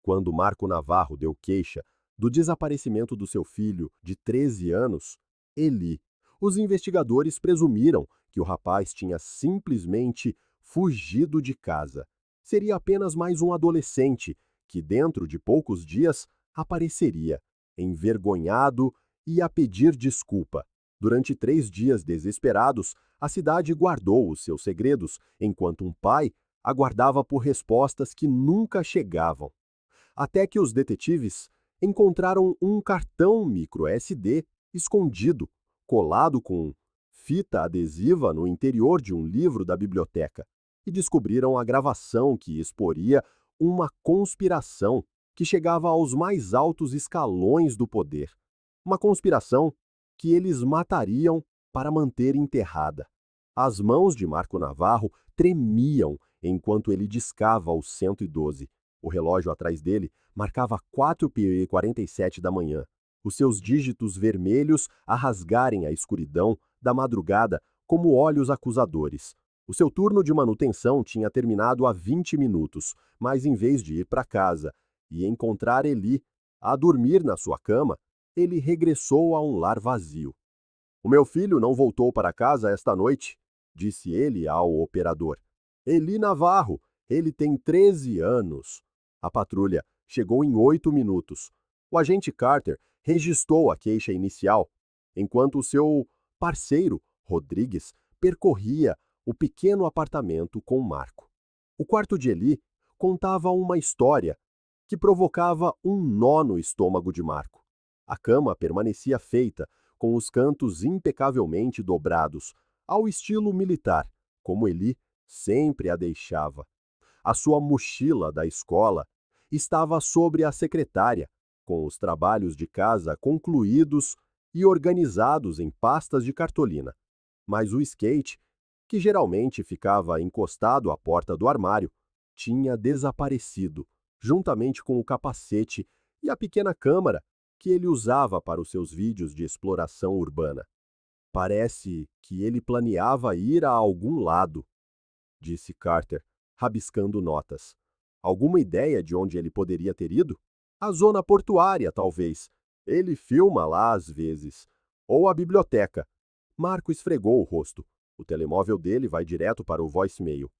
Quando Marco Navarro deu queixa do desaparecimento do seu filho de 13 anos, Eli, os investigadores presumiram que o rapaz tinha simplesmente fugido de casa. Seria apenas mais um adolescente que, dentro de poucos dias, apareceria, envergonhado e a pedir desculpa. Durante 3 dias desesperados, a cidade guardou os seus segredos, enquanto um pai aguardava por respostas que nunca chegavam. Até que os detetives encontraram um cartão micro SD escondido, colado com fita adesiva no interior de um livro da biblioteca, e descobriram a gravação que exporia uma conspiração que chegava aos mais altos escalões do poder. Uma conspiração que eles matariam para manter enterrada. As mãos de Marco Navarro tremiam enquanto ele discava o 112. O relógio atrás dele marcava 4h47 da manhã, os seus dígitos vermelhos a rasgarem a escuridão da madrugada como olhos acusadores. O seu turno de manutenção tinha terminado há 20 minutos, mas em vez de ir para casa e encontrar Eli a dormir na sua cama, ele regressou a um lar vazio. "O meu filho não voltou para casa esta noite", disse ele ao operador. "Eli Navarro, ele tem 13 anos." A patrulha chegou em 8 minutos. O agente Carter registrou a queixa inicial, enquanto o seu parceiro, Rodrigues, percorria o pequeno apartamento com Marco. O quarto de Eli contava uma história que provocava um nó no estômago de Marco. A cama permanecia feita, com os cantos impecavelmente dobrados, ao estilo militar, como Eli sempre a deixava. A sua mochila da escola estava sobre a secretária, com os trabalhos de casa concluídos e organizados em pastas de cartolina. Mas o skate, que geralmente ficava encostado à porta do armário, tinha desaparecido, juntamente com o capacete e a pequena câmera que ele usava para os seus vídeos de exploração urbana. "Parece que ele planeava ir a algum lado", disse Carter, rabiscando notas. "Alguma ideia de onde ele poderia ter ido? A zona portuária, talvez. Ele filma lá às vezes. Ou a biblioteca." Marco esfregou o rosto. O telemóvel dele vai direto para o voicemail.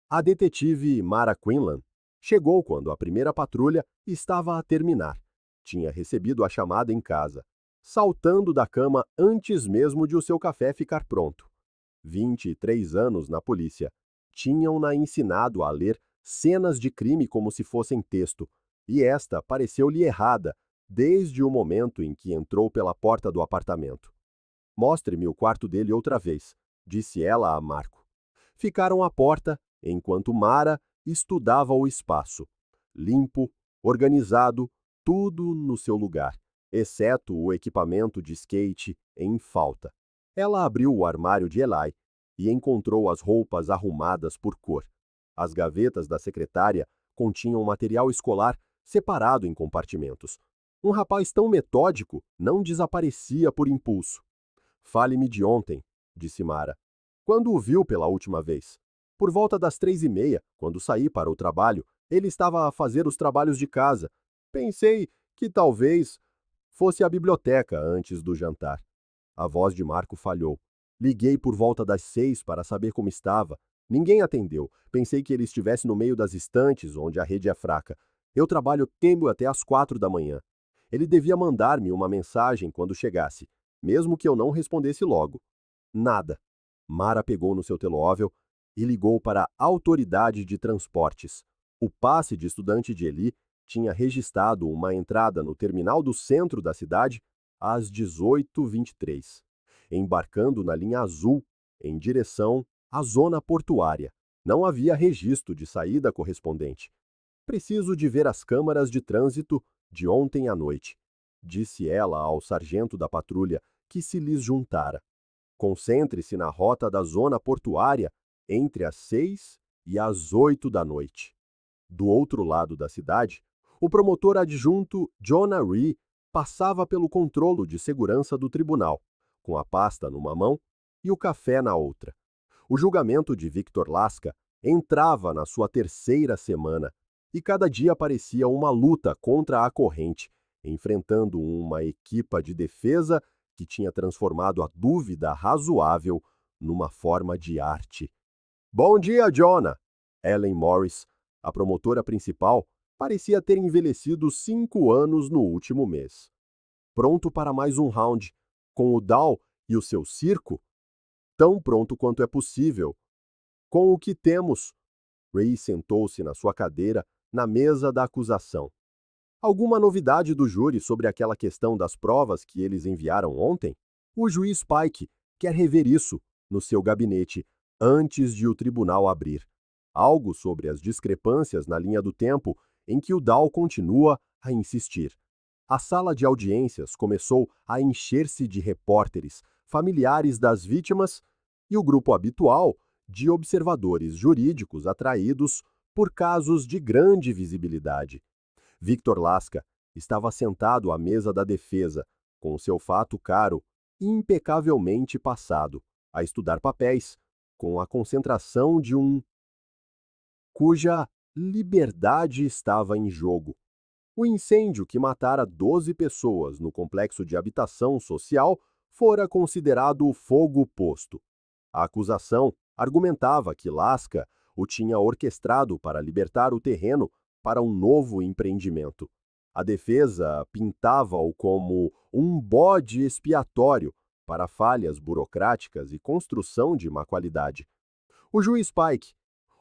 A detetive Mara Quinlan chegou quando a primeira patrulha estava a terminar. Tinha recebido a chamada em casa, saltando da cama antes mesmo de o seu café ficar pronto. 23 anos na polícia. Tinham-na ensinado a ler cenas de crime como se fossem texto, e esta pareceu-lhe errada desde o momento em que entrou pela porta do apartamento. "Mostre-me o quarto dele outra vez", disse ela a Marco. Ficaram à porta, enquanto Mara estudava o espaço. Limpo, organizado, tudo no seu lugar, exceto o equipamento de skate em falta. Ela abriu o armário de Eli e encontrou as roupas arrumadas por cor. As gavetas da secretária continham material escolar separado em compartimentos. Um rapaz tão metódico não desaparecia por impulso. "Fale-me de ontem", disse Mara. "Quando o viu pela última vez?" "Por volta das 3h30, quando saí para o trabalho, ele estava a fazer os trabalhos de casa. Pensei que talvez fosse à biblioteca antes do jantar." A voz de Marco falhou. "Liguei por volta das 6 para saber como estava. Ninguém atendeu. Pensei que ele estivesse no meio das estantes, onde a rede é fraca. Eu trabalho tempo até às 4 da manhã. Ele devia mandar-me uma mensagem quando chegasse, mesmo que eu não respondesse logo." Nada. Mara pegou no seu telemóvel e ligou para a autoridade de transportes. O passe de estudante de Eli tinha registrado uma entrada no terminal do centro da cidade às 18h23, embarcando na linha azul em direção à zona portuária. Não havia registro de saída correspondente. "Preciso de ver as câmaras de trânsito de ontem à noite", disse ela ao sargento da patrulha que se lhes juntara. "Concentre-se na rota da zona portuária entre as 6 e as 8 da noite." Do outro lado da cidade, o promotor adjunto Jonah Rhee passava pelo controlo de segurança do tribunal, com a pasta numa mão e o café na outra. O julgamento de Victor Lasca entrava na sua terceira semana. e cada dia parecia uma luta contra a corrente, enfrentando uma equipa de defesa que tinha transformado a dúvida razoável numa forma de arte. Bom dia, Jonah! Ellen Morris, a promotora principal, parecia ter envelhecido 5 anos no último mês. Pronto para mais um round, com o Dow e o seu circo? Tão pronto quanto é possível. Com o que temos? Ray sentou-se na sua cadeira, na mesa da acusação. Alguma novidade do júri sobre aquela questão das provas que eles enviaram ontem? O juiz Pike quer rever isso no seu gabinete antes de o tribunal abrir. Algo sobre as discrepâncias na linha do tempo em que o Dow continua a insistir. A sala de audiências começou a encher-se de repórteres, familiares das vítimas e o grupo habitual de observadores jurídicos atraídos por casos de grande visibilidade. Victor Lasca estava sentado à mesa da defesa, com seu fato caro impecavelmente passado, a estudar papéis, com a concentração de um cuja liberdade estava em jogo. O incêndio que matara 12 pessoas no complexo de habitação social fora considerado fogo posto. A acusação argumentava que Lasca o tinha orquestrado para libertar o terreno para um novo empreendimento. A defesa pintava-o como um bode expiatório para falhas burocráticas e construção de má qualidade. O juiz Pike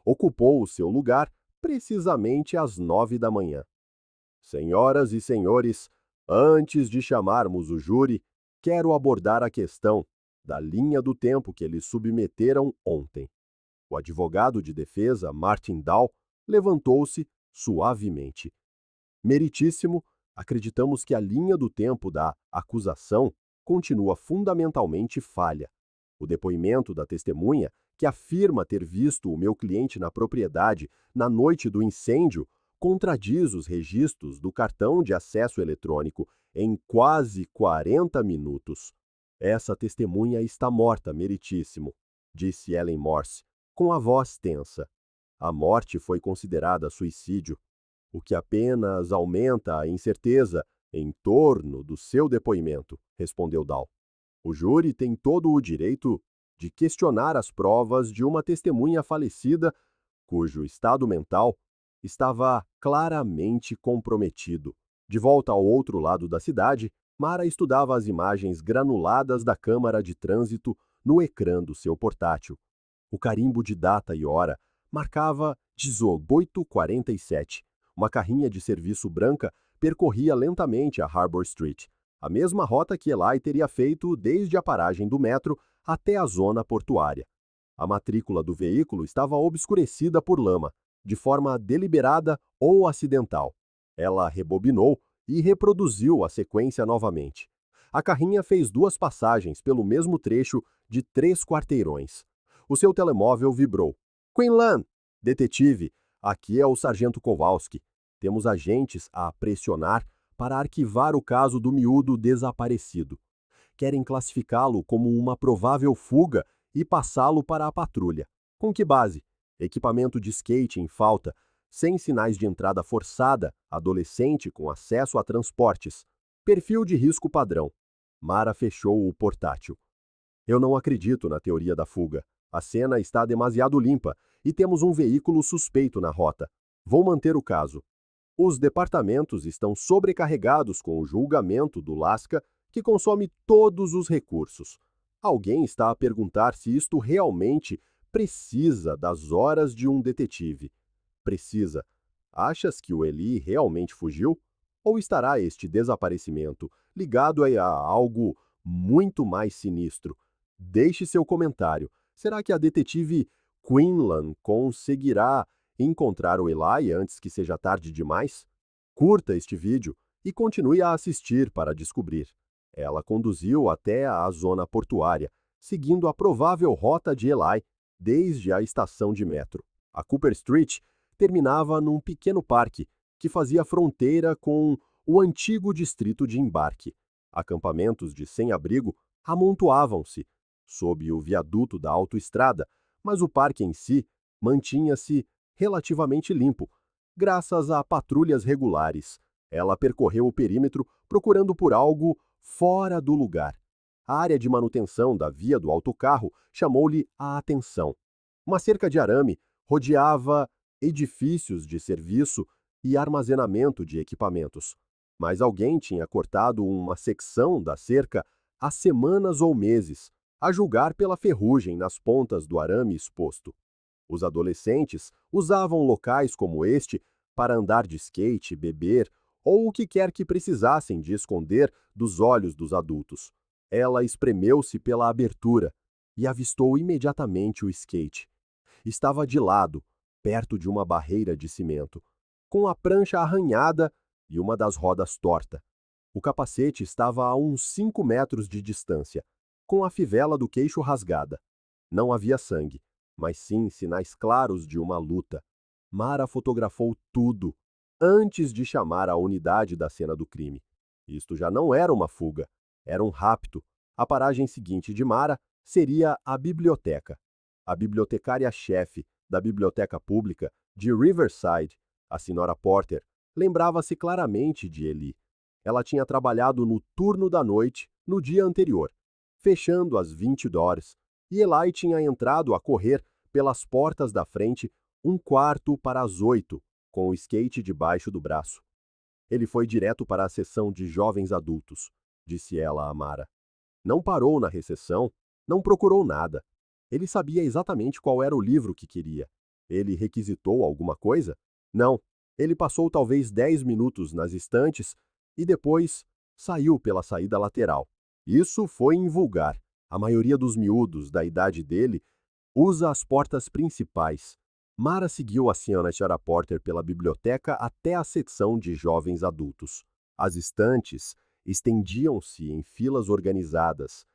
ocupou o seu lugar precisamente às 9 da manhã. Senhoras e senhores, antes de chamarmos o júri, quero abordar a questão da linha do tempo que eles submeteram ontem. O advogado de defesa, Martin Dow, levantou-se suavemente. Meritíssimo, acreditamos que a linha do tempo da acusação continua fundamentalmente falha. O depoimento da testemunha, que afirma ter visto o meu cliente na propriedade na noite do incêndio, contradiz os registros do cartão de acesso eletrônico em quase 40 minutos. Essa testemunha está morta, meritíssimo, disse Ellen Morse, com a voz tensa. A morte foi considerada suicídio, o que apenas aumenta a incerteza em torno do seu depoimento, respondeu Dow. O júri tem todo o direito de questionar as provas de uma testemunha falecida cujo estado mental estava claramente comprometido. De volta ao outro lado da cidade, Mara estudava as imagens granuladas da câmara de trânsito no ecrã do seu portátil. O carimbo de data e hora marcava 18h47. Uma carrinha de serviço branca percorria lentamente a Harbor Street, a mesma rota que Eli teria feito desde a paragem do metro até a zona portuária. A matrícula do veículo estava obscurecida por lama, de forma deliberada ou acidental. Ela rebobinou e reproduziu a sequência novamente. A carrinha fez 2 passagens pelo mesmo trecho de 3 quarteirões. O seu telemóvel vibrou. Quinlan! Detetive, aqui é o sargento Kowalski. Temos agentes a pressionar para arquivar o caso do miúdo desaparecido. Querem classificá-lo como uma provável fuga e passá-lo para a patrulha. Com que base? Equipamento de skate em falta, sem sinais de entrada forçada, adolescente com acesso a transportes. Perfil de risco padrão. Mara fechou o portátil. Eu não acredito na teoria da fuga. A cena está demasiado limpa e temos um veículo suspeito na rota. Vou manter o caso. Os departamentos estão sobrecarregados com o julgamento do Lasca, que consome todos os recursos. Alguém está a perguntar se isto realmente precisa das horas de um detetive. Precisa. Achas que o Eli realmente fugiu? Ou estará este desaparecimento ligado a algo muito mais sinistro? Deixe seu comentário. Será que a detetive Quinlan conseguirá encontrar o Eli antes que seja tarde demais? Curta este vídeo e continue a assistir para descobrir. Ela conduziu até a zona portuária, seguindo a provável rota de Eli desde a estação de metro. A Cooper Street terminava num pequeno parque que fazia fronteira com o antigo distrito de embarque. Acampamentos de sem-abrigo amontoavam-se sob o viaduto da autoestrada, mas o parque em si mantinha-se relativamente limpo, graças a patrulhas regulares. Ela percorreu o perímetro procurando por algo fora do lugar. A área de manutenção da via do autocarro chamou-lhe a atenção. Uma cerca de arame rodeava edifícios de serviço e armazenamento de equipamentos. Mas alguém tinha cortado uma secção da cerca há semanas ou meses, a julgar pela ferrugem nas pontas do arame exposto. Os adolescentes usavam locais como este para andar de skate, beber ou o que quer que precisassem de esconder dos olhos dos adultos. Ela espremeu-se pela abertura e avistou imediatamente o skate. Estava de lado, perto de uma barreira de cimento, com a prancha arranhada e uma das rodas torta. O capacete estava a uns 5 metros de distância, com a fivela do queixo rasgada. Não havia sangue, mas sim sinais claros de uma luta. Mara fotografou tudo antes de chamar a unidade da cena do crime. Isto já não era uma fuga, era um rapto. A paragem seguinte de Mara seria a biblioteca. A bibliotecária-chefe da biblioteca pública de Riverside, a senhora Porter, lembrava-se claramente de Eli. Ela tinha trabalhado no turno da noite no dia anterior, fechando às 20 horas, e Eli tinha entrado a correr pelas portas da frente 1/4 para as 8, com o skate debaixo do braço. Ele foi direto para a seção de jovens adultos, disse ela a Mara. Não parou na recepção, não procurou nada. Ele sabia exatamente qual era o livro que queria. Ele requisitou alguma coisa? Não. Ele passou talvez 10 minutos nas estantes e depois saiu pela saída lateral. Isso foi invulgar. A maioria dos miúdos da idade dele usa as portas principais. Mara seguiu a senhora Porter pela biblioteca até a secção de jovens adultos. As estantes estendiam-se em filas organizadas,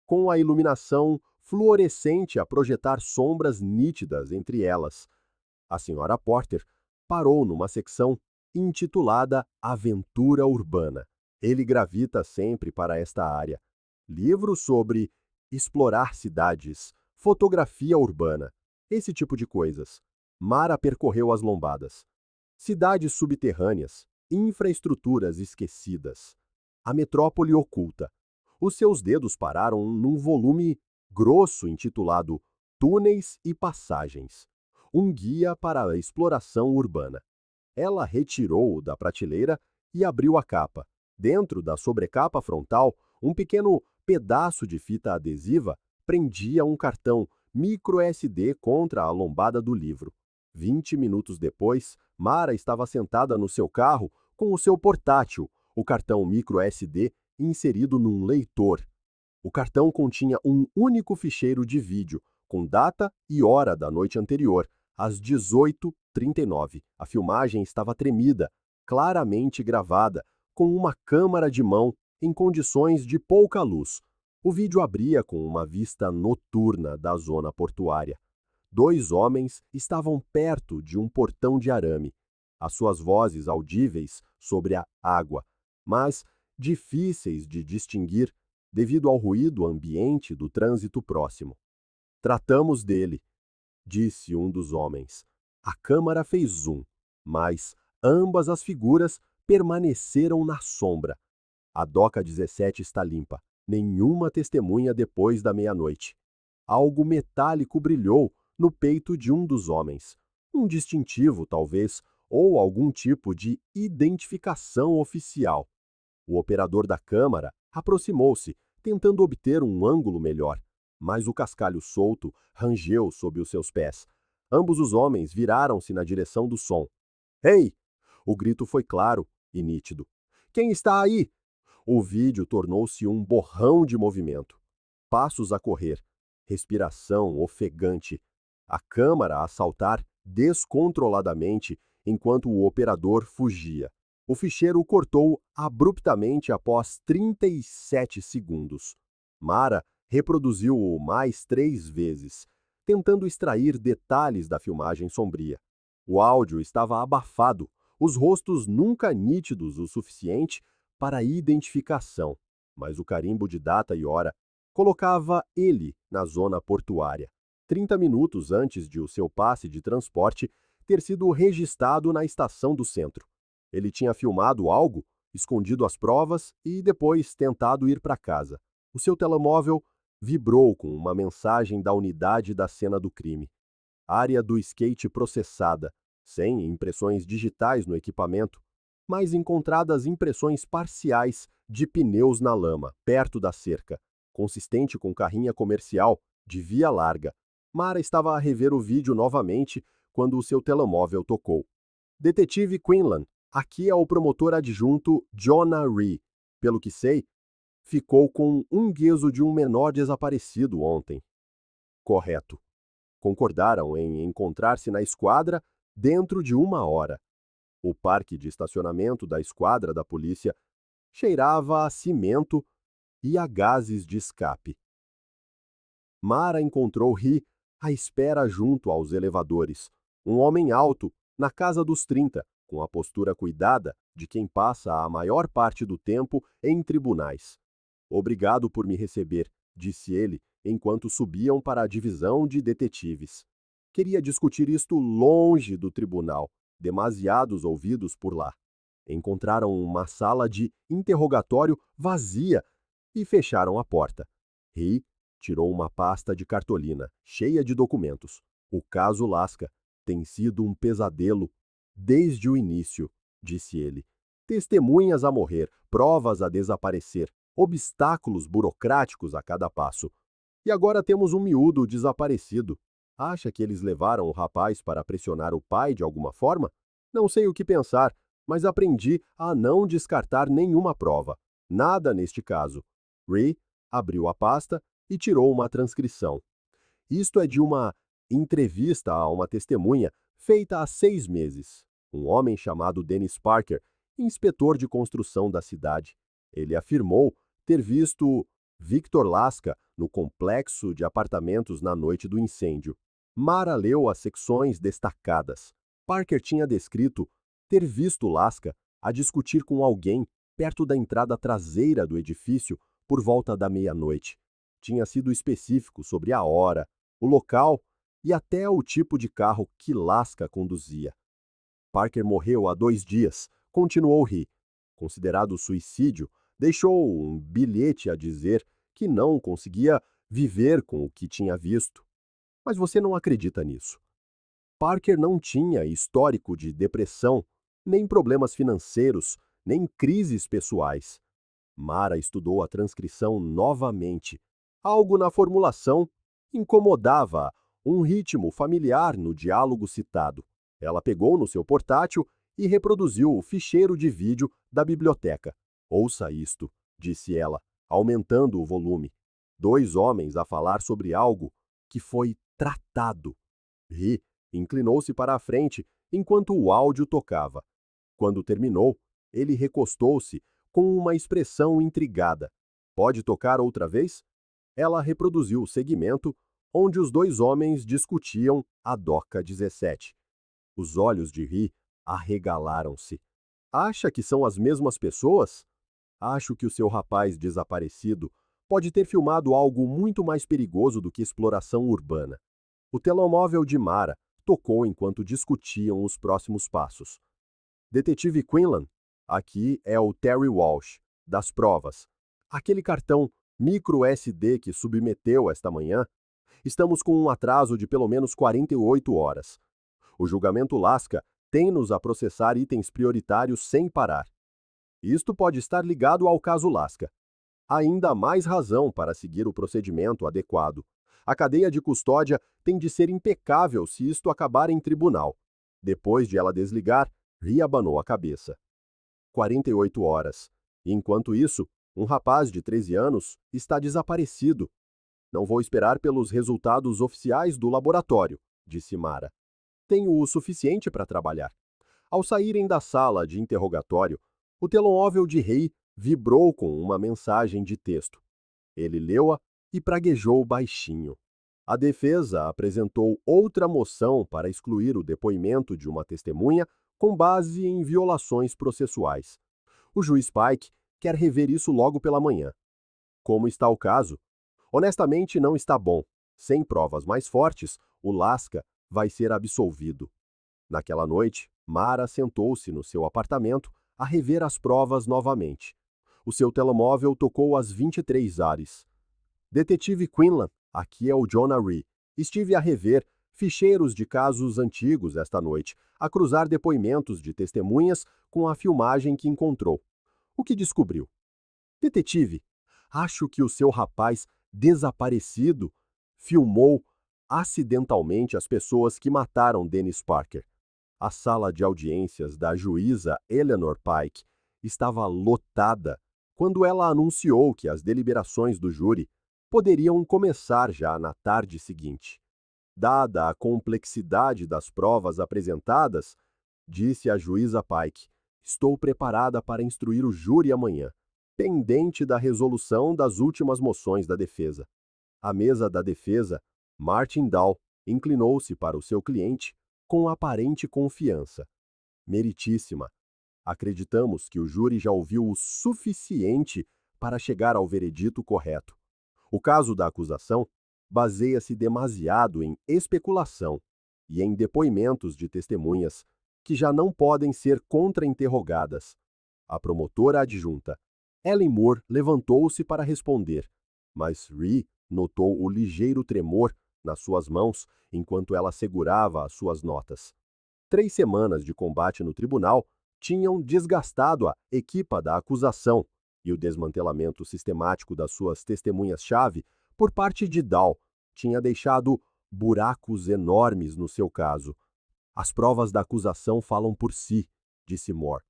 com a iluminação fluorescente a projetar sombras nítidas entre elas. A senhora Porter parou numa secção intitulada Aventura Urbana. Ele gravita sempre para esta área. Livros sobre explorar cidades, fotografia urbana, esse tipo de coisas. Mara percorreu as lombadas. Cidades subterrâneas, infraestruturas esquecidas. A metrópole oculta. Os seus dedos pararam num volume grosso intitulado Túneis e Passagens, um guia para a exploração urbana. Ela retirou-o da prateleira e abriu a capa. Dentro da sobrecapa frontal, um pequeno pedaço de fita adesiva prendia um cartão micro SD contra a lombada do livro. 20 minutos depois, Mara estava sentada no seu carro com o seu portátil, o cartão micro SD inserido num leitor. O cartão continha um único ficheiro de vídeo, com data e hora da noite anterior, às 18h39. A filmagem estava tremida, claramente gravada, com uma câmara de mão em condições de pouca luz. O vídeo abria com uma vista noturna da zona portuária. 2 homens estavam perto de um portão de arame, as suas vozes audíveis sobre a água, mas difíceis de distinguir devido ao ruído ambiente do trânsito próximo. Tratamos dele, disse um dos homens. A câmara fez zoom, mas ambas as figuras permaneceram na sombra. A doca 17 está limpa. Nenhuma testemunha depois da meia-noite. Algo metálico brilhou no peito de um dos homens. Um distintivo, talvez, ou algum tipo de identificação oficial. O operador da câmara aproximou-se, tentando obter um ângulo melhor, mas o cascalho solto rangeu sob os seus pés. Ambos os homens viraram-se na direção do som. Ei! O grito foi claro e nítido. Quem está aí? O vídeo tornou-se um borrão de movimento. Passos a correr, respiração ofegante, a câmara a saltar descontroladamente enquanto o operador fugia. O ficheiro cortou abruptamente após 37 segundos. Mara reproduziu-o mais 3 vezes, tentando extrair detalhes da filmagem sombria. O áudio estava abafado, os rostos nunca nítidos o suficiente para identificação, mas o carimbo de data e hora colocava ele na zona portuária. 30 minutos antes de o seu passe de transporte ter sido registrado na estação do centro. Ele tinha filmado algo, escondido as provas e depois tentado ir para casa. O seu telemóvel vibrou com uma mensagem da unidade da cena do crime. Área do skate processada, sem impressões digitais no equipamento, mas encontradas impressões parciais de pneus na lama, perto da cerca, consistente com carrinha comercial de via larga. Mara estava a rever o vídeo novamente quando o seu telemóvel tocou. Detetive Quinlan, aqui é o promotor adjunto Jonah Rhee. Pelo que sei, ficou com um guezo de um menor desaparecido ontem. Correto. Concordaram em encontrar-se na esquadra dentro de 1 hora. O parque de estacionamento da esquadra da polícia cheirava a cimento e a gases de escape. Mara encontrou Rhee à espera junto aos elevadores. Um homem alto, na casa dos 30, com a postura cuidada de quem passa a maior parte do tempo em tribunais. Obrigado por me receber, disse ele, enquanto subiam para a divisão de detetives. Queria discutir isto longe do tribunal, demasiados ouvidos por lá. Encontraram uma sala de interrogatório vazia e fecharam a porta. Rhee tirou uma pasta de cartolina, cheia de documentos. O caso Laska tem sido um pesadelo desde o início, disse ele. Testemunhas a morrer, provas a desaparecer, obstáculos burocráticos a cada passo. E agora temos um miúdo desaparecido. Acha que eles levaram o rapaz para pressionar o pai de alguma forma? Não sei o que pensar, mas aprendi a não descartar nenhuma prova. Nada neste caso. Rhee abriu a pasta e tirou uma transcrição. Isto é de uma entrevista a uma testemunha feita há 6 meses. Um homem chamado Dennis Parker, inspetor de construção da cidade. Ele afirmou ter visto Victor Laska no complexo de apartamentos na noite do incêndio. Mara leu as secções destacadas. Parker tinha descrito ter visto Laska a discutir com alguém perto da entrada traseira do edifício por volta da meia-noite. Tinha sido específico sobre a hora, o local e até o tipo de carro que Laska conduzia. Parker morreu há 2 dias, continuou Rhee. Considerado suicídio, deixou um bilhete a dizer que não conseguia viver com o que tinha visto. Mas você não acredita nisso. Parker não tinha histórico de depressão, nem problemas financeiros, nem crises pessoais. Mara estudou a transcrição novamente. Algo na formulação incomodava, um ritmo familiar no diálogo citado. Ela pegou no seu portátil e reproduziu o ficheiro de vídeo da biblioteca. Ouça isto, disse ela, aumentando o volume. 2 homens a falar sobre algo que foi tratado. Rhee inclinou-se para a frente enquanto o áudio tocava. Quando terminou, ele recostou-se com uma expressão intrigada. Pode tocar outra vez? Ela reproduziu o segmento onde os 2 homens discutiam a Doca 17. Os olhos de Rhee arregalaram-se. Acha que são as mesmas pessoas? Acho que o seu rapaz desaparecido pode ter filmado algo muito mais perigoso do que exploração urbana. O telemóvel de Mara tocou enquanto discutiam os próximos passos. Detetive Quinlan, aqui é o Terry Walsh, das provas. Aquele cartão micro SD que submeteu esta manhã, estamos com um atraso de pelo menos 48 horas. O julgamento Laska tem-nos a processar itens prioritários sem parar. Isto pode estar ligado ao caso Laska. Ainda mais razão para seguir o procedimento adequado. A cadeia de custódia tem de ser impecável se isto acabar em tribunal. Depois de ela desligar, Rhee abanou a cabeça. 48 horas. E enquanto isso, um rapaz de 13 anos está desaparecido. Não vou esperar pelos resultados oficiais do laboratório, disse Mara. Tenho o suficiente para trabalhar. Ao saírem da sala de interrogatório, o telemóvel de Rhee vibrou com uma mensagem de texto. Ele leu-a e praguejou baixinho. A defesa apresentou outra moção para excluir o depoimento de uma testemunha com base em violações processuais. O juiz Pike quer rever isso logo pela manhã. Como está o caso? Honestamente, não está bom. Sem provas mais fortes, o Laska vai ser absolvido. Naquela noite, Mara sentou-se no seu apartamento a rever as provas novamente. O seu telemóvel tocou às 23 horas. Detetive Quinlan, aqui é o Jonah Rhee. Estive a rever ficheiros de casos antigos esta noite, a cruzar depoimentos de testemunhas com a filmagem que encontrou. O que descobriu? Detetive, acho que o seu rapaz desaparecido filmou acidentalmente as pessoas que mataram Dennis Parker. A sala de audiências da juíza Eleanor Pike estava lotada quando ela anunciou que as deliberações do júri poderiam começar já na tarde seguinte. Dada a complexidade das provas apresentadas, disse a juíza Pike, estou preparada para instruir o júri amanhã, pendente da resolução das últimas moções da defesa. À mesa da defesa, Martin Dahl inclinou-se para o seu cliente com aparente confiança. Meritíssima, acreditamos que o júri já ouviu o suficiente para chegar ao veredito correto. O caso da acusação baseia-se demasiado em especulação e em depoimentos de testemunhas que já não podem ser contra-interrogadas. A promotora adjunta, Ellen Moore, levantou-se para responder, mas Rhee notou o ligeiro tremor nas suas mãos enquanto ela segurava as suas notas. 3 semanas de combate no tribunal tinham desgastado a equipa da acusação e o desmantelamento sistemático das suas testemunhas-chave por parte de Dahl tinha deixado buracos enormes no seu caso. As provas da acusação falam por si, disse Moore.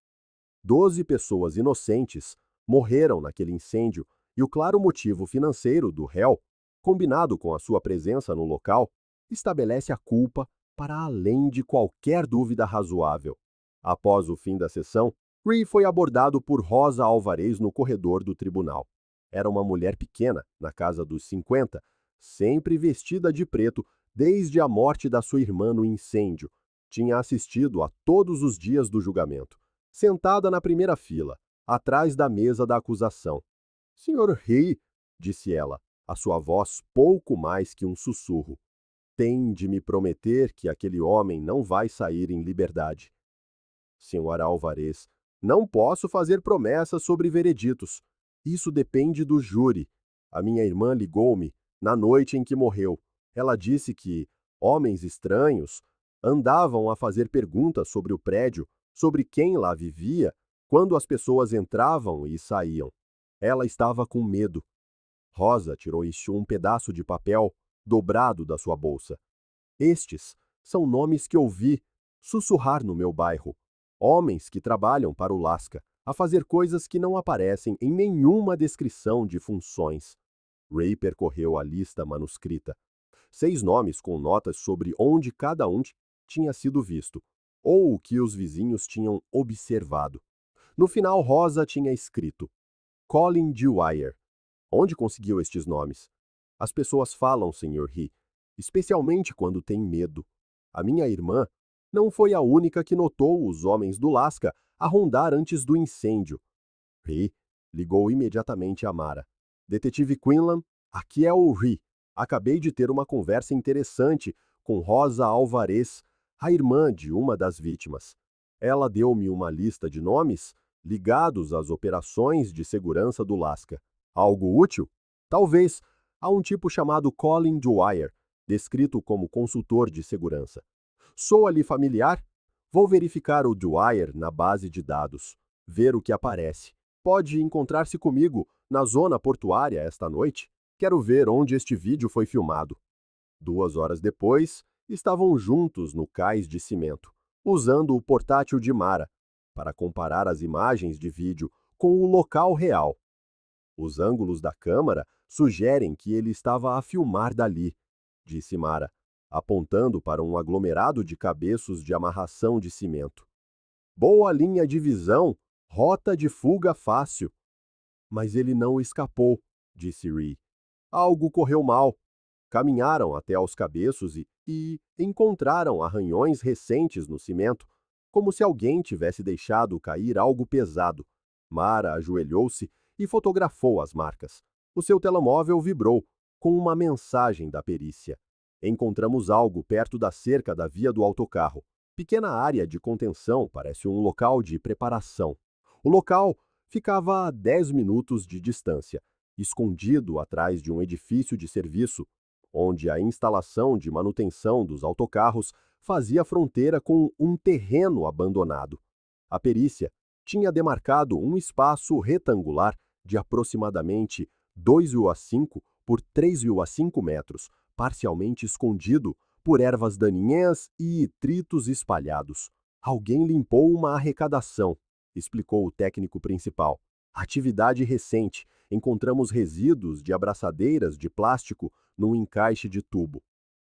12 pessoas inocentes morreram naquele incêndio e o claro motivo financeiro do réu, combinado com a sua presença no local, estabelece a culpa para além de qualquer dúvida razoável. Após o fim da sessão, Rhee foi abordado por Rosa Alvarez no corredor do tribunal. Era uma mulher pequena, na casa dos 50, sempre vestida de preto desde a morte da sua irmã no incêndio. Tinha assistido a todos os dias do julgamento, sentada na primeira fila, atrás da mesa da acusação. Sr. Rhee, disse ela, a sua voz pouco mais que um sussurro. Tem de me prometer que aquele homem não vai sair em liberdade. Sra. Alvarez, não posso fazer promessas sobre vereditos. Isso depende do júri. A minha irmã ligou-me na noite em que morreu. Ela disse que homens estranhos andavam a fazer perguntas sobre o prédio, sobre quem lá vivia, quando as pessoas entravam e saíam. Ela estava com medo. Rosa tirou um pedaço de papel dobrado da sua bolsa. Estes são nomes que ouvi sussurrar no meu bairro. Homens que trabalham para o Lasca, a fazer coisas que não aparecem em nenhuma descrição de funções. Rhee percorreu a lista manuscrita. 6 nomes com notas sobre onde cada um tinha sido visto, ou o que os vizinhos tinham observado. No final, Rosa tinha escrito Colin Dwyer. Onde conseguiu estes nomes? As pessoas falam, Sr. Rhee, especialmente quando têm medo. A minha irmã não foi a única que notou os homens do Lasca a rondar antes do incêndio. Rhee ligou imediatamente a Mara. Detetive Quinlan, aqui é o Rhee. Acabei de ter uma conversa interessante com Rosa Alvarez, a irmã de uma das vítimas. Ela deu-me uma lista de nomes ligados às operações de segurança do Lasca. Algo útil? Talvez. Há um tipo chamado Colin Dwyer, descrito como consultor de segurança. Soa-lhe familiar? Vou verificar o Dwyer na base de dados, ver o que aparece. Pode encontrar-se comigo na zona portuária esta noite? Quero ver onde este vídeo foi filmado. 2 horas depois, estavam juntos no cais de cimento, usando o portátil de Mara, para comparar as imagens de vídeo com o local real. Os ângulos da câmera sugerem que ele estava a filmar dali, disse Mara, apontando para um aglomerado de cabeços de amarração de cimento. Boa linha de visão, rota de fuga fácil. Mas ele não escapou, disse Rhee. Algo correu mal. Caminharam até aos cabeços e encontraram arranhões recentes no cimento, como se alguém tivesse deixado cair algo pesado. Mara ajoelhou-se e fotografou as marcas. O seu telemóvel vibrou, com uma mensagem da perícia. Encontramos algo perto da cerca da via do autocarro. Pequena área de contenção parece um local de preparação. O local ficava a 10 minutos de distância, escondido atrás de um edifício de serviço, onde a instalação de manutenção dos autocarros fazia fronteira com um terreno abandonado. A perícia tinha demarcado um espaço retangular de aproximadamente 2,5 por 3,5 metros, parcialmente escondido por ervas daninhas e detritos espalhados. Alguém limpou uma arrecadação, explicou o técnico principal. Atividade recente. Encontramos resíduos de abraçadeiras de plástico num encaixe de tubo.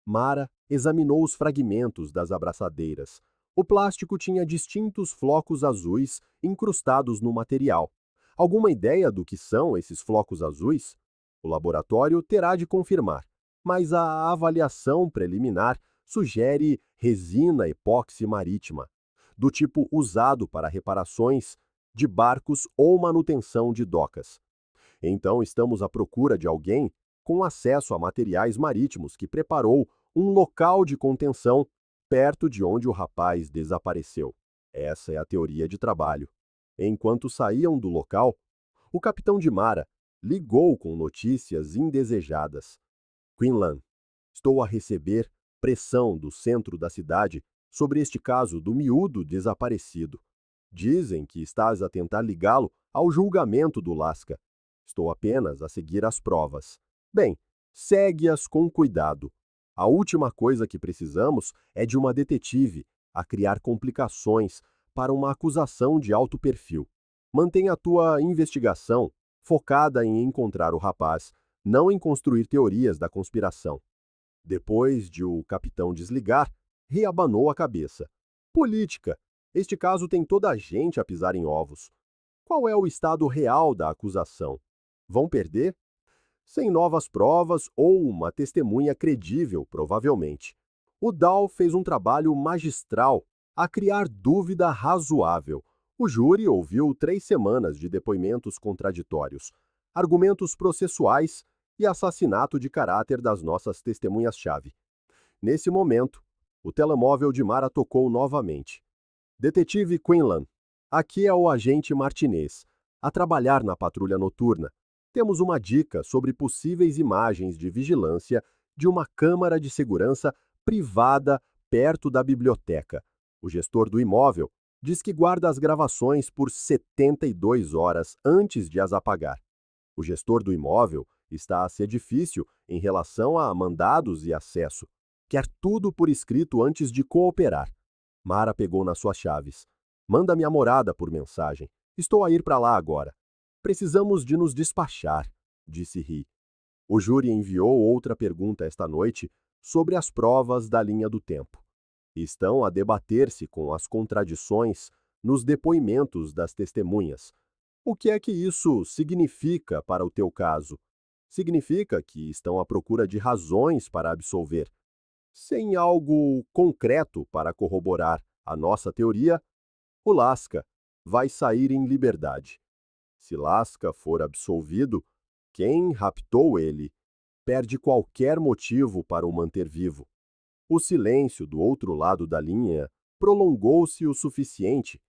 Mara examinou os fragmentos das abraçadeiras. O plástico tinha distintos flocos azuis incrustados no material. Alguma ideia do que são esses flocos azuis? O laboratório terá de confirmar, mas a avaliação preliminar sugere resina epóxi marítima, do tipo usado para reparações de barcos ou manutenção de docas. Então estamos à procura de alguém com acesso a materiais marítimos que preparou um local de contenção perto de onde o rapaz desapareceu. Essa é a teoria de trabalho. Enquanto saíam do local, o capitão de Mara ligou com notícias indesejadas. Quinlan, estou a receber pressão do centro da cidade sobre este caso do miúdo desaparecido. Dizem que estás a tentar ligá-lo ao julgamento do Lasca. Estou apenas a seguir as provas. Bem, segue-as com cuidado. A última coisa que precisamos é de uma detetive a criar complicações para uma acusação de alto perfil. Mantenha a tua investigação focada em encontrar o rapaz, não em construir teorias da conspiração. Depois de o capitão desligar, reabanou a cabeça. Política. Este caso tem toda a gente a pisar em ovos. Qual é o estado real da acusação? Vão perder? Sem novas provas ou uma testemunha credível, provavelmente. O Dow fez um trabalho magistral a criar dúvida razoável. O júri ouviu 3 semanas de depoimentos contraditórios, argumentos processuais e assassinato de caráter das nossas testemunhas-chave. Nesse momento, o telemóvel de Mara tocou novamente. Detetive Quinlan, aqui é o agente Martinez, a trabalhar na patrulha noturna. Temos uma dica sobre possíveis imagens de vigilância de uma câmara de segurança privada perto da biblioteca. O gestor do imóvel diz que guarda as gravações por 72 horas antes de as apagar. O gestor do imóvel está a ser difícil em relação a mandados e acesso. Quer tudo por escrito antes de cooperar. Mara pegou nas suas chaves. Manda minha morada por mensagem. Estou a ir para lá agora. Precisamos de nos despachar, disse Ri. O júri enviou outra pergunta esta noite sobre as provas da linha do tempo. Estão a debater-se com as contradições nos depoimentos das testemunhas. O que é que isso significa para o teu caso? Significa que estão à procura de razões para absolver. Sem algo concreto para corroborar a nossa teoria, o Lasca vai sair em liberdade. Se Lasca for absolvido, quem raptou ele perde qualquer motivo para o manter vivo. O silêncio do outro lado da linha prolongou-se o suficiente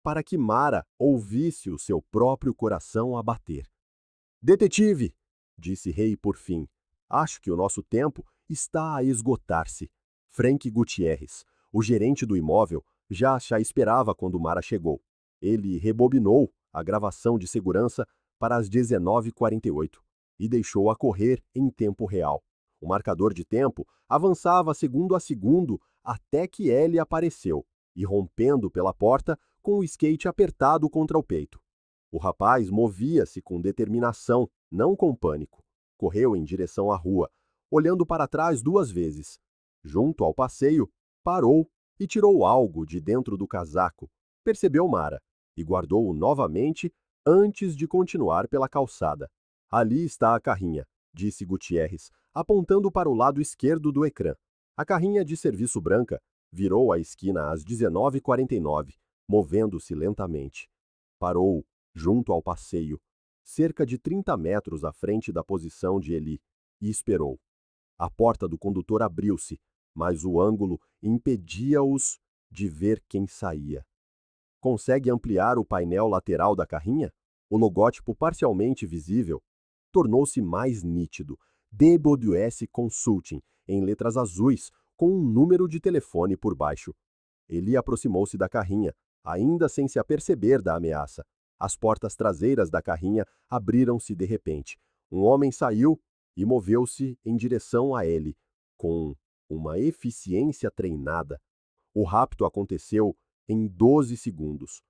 para que Mara ouvisse o seu próprio coração a bater. Detetive, disse Rei por fim, acho que o nosso tempo está a esgotar-se. Frank Gutierrez, o gerente do imóvel, já esperava quando Mara chegou. Ele rebobinou a gravação de segurança para as 19h48 e deixou-a correr em tempo real. O marcador de tempo avançava segundo a segundo até que Ellie apareceu, irrompendo pela porta com o skate apertado contra o peito. O rapaz movia-se com determinação, não com pânico. Correu em direção à rua, olhando para trás 2 vezes. Junto ao passeio, parou e tirou algo de dentro do casaco. Percebeu Mara e guardou-o novamente antes de continuar pela calçada. Ali está a carrinha, disse Gutierrez, apontando para o lado esquerdo do ecrã. A carrinha de serviço branca virou a esquina às 19h49, movendo-se lentamente. Parou, junto ao passeio, cerca de 30 metros à frente da posição de Eli, e esperou. A porta do condutor abriu-se, mas o ângulo impedia-os de ver quem saía. Consegue ampliar o painel lateral da carrinha? O logótipo parcialmente visível tornou-se mais nítido. DWS Consulting, em letras azuis, com um número de telefone por baixo. Eli aproximou-se da carrinha, ainda sem se aperceber da ameaça. As portas traseiras da carrinha abriram-se de repente. Um homem saiu e moveu-se em direção a ele, com uma eficiência treinada. O rapto aconteceu em 12 segundos.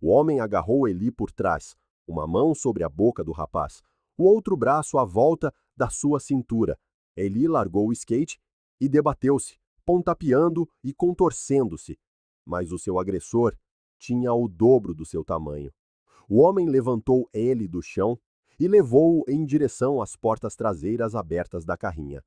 O homem agarrou Eli por trás, uma mão sobre a boca do rapaz, o outro braço à volta da sua cintura. Eli largou o skate e debateu-se, pontapeando e contorcendo-se. Mas o seu agressor tinha o dobro do seu tamanho. O homem levantou ele do chão e levou-o em direção às portas traseiras abertas da carrinha.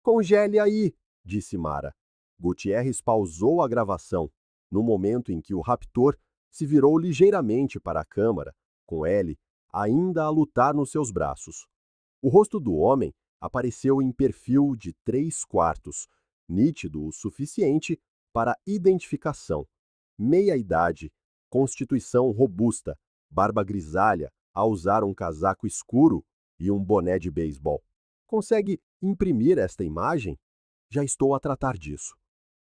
"Congele aí", disse Mara. Gutierrez pausou a gravação, no momento em que o raptor se virou ligeiramente para a câmara, com Ellie ainda a lutar nos seus braços. O rosto do homem apareceu em perfil de 3/4, nítido o suficiente para identificação. Meia-idade, constituição robusta, barba grisalha, a usar um casaco escuro e um boné de beisebol. Consegue imprimir esta imagem? Já estou a tratar disso.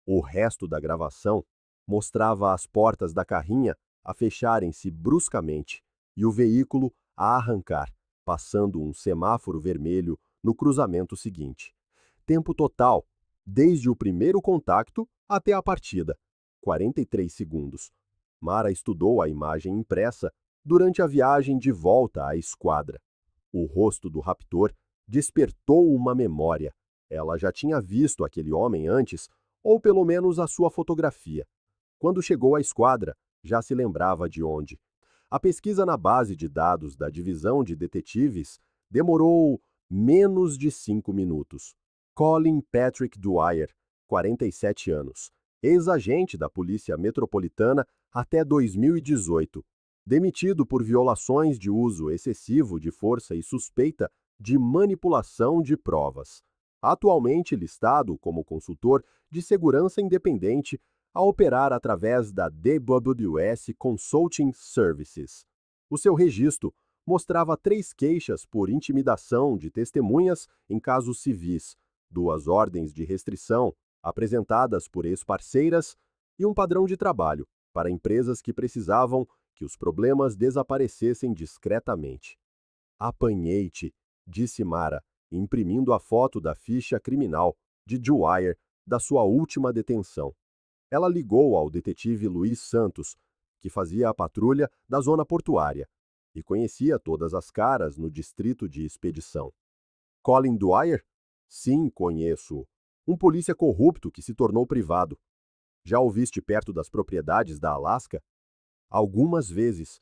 O resto da gravação mostrava as portas da carrinha a fecharem-se bruscamente e o veículo a arrancar, passando um semáforo vermelho no cruzamento seguinte. Tempo total, desde o primeiro contacto até a partida, 43 segundos. Mara estudou a imagem impressa durante a viagem de volta à esquadra. O rosto do raptor despertou uma memória. Ela já tinha visto aquele homem antes, ou pelo menos a sua fotografia. Quando chegou à esquadra, já se lembrava de onde. A pesquisa na base de dados da divisão de detetives demorou menos de 5 minutos. Colin Patrick Dwyer, 47 anos, ex-agente da Polícia Metropolitana até 2018, demitido por violações de uso excessivo de força e suspeita de manipulação de provas. Atualmente listado como consultor de segurança independente a operar através da DWS Consulting Services. O seu registro mostrava 3 queixas por intimidação de testemunhas em casos civis, 2 ordens de restrição apresentadas por ex-parceiras e um padrão de trabalho para empresas que precisavam que os problemas desaparecessem discretamente. "Apanhei-te", disse Mara, imprimindo a foto da ficha criminal de Dwyer da sua última detenção. Ela ligou ao detetive Luiz Santos, que fazia a patrulha da zona portuária, e conhecia todas as caras no distrito de expedição. "Colin Dwyer? Sim, conheço. Um polícia corrupto que se tornou privado. Já o viste perto das propriedades da Alaska?" "Algumas vezes.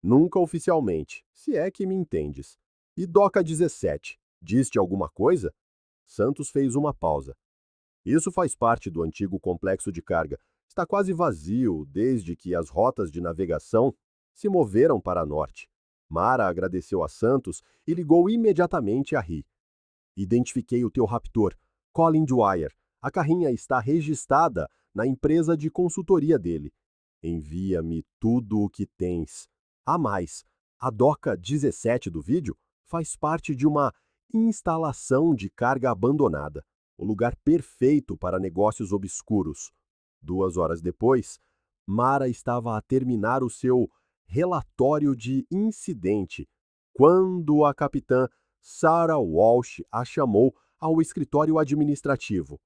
Nunca oficialmente, se é que me entendes." "E Doca 17, diz-te alguma coisa?" Santos fez uma pausa. "Isso faz parte do antigo complexo de carga. Está quase vazio desde que as rotas de navegação se moveram para norte." Mara agradeceu a Santos e ligou imediatamente a Ri. "Identifiquei o teu raptor, Colin Dwyer. A carrinha está registrada na empresa de consultoria dele. Envia-me tudo o que tens. A mais, a Doca 17 do vídeo faz parte de uma instalação de carga abandonada, o lugar perfeito para negócios obscuros." 2 horas depois, Mara estava a terminar o seu relatório de incidente quando a capitã Sarah Walsh a chamou ao escritório administrativo.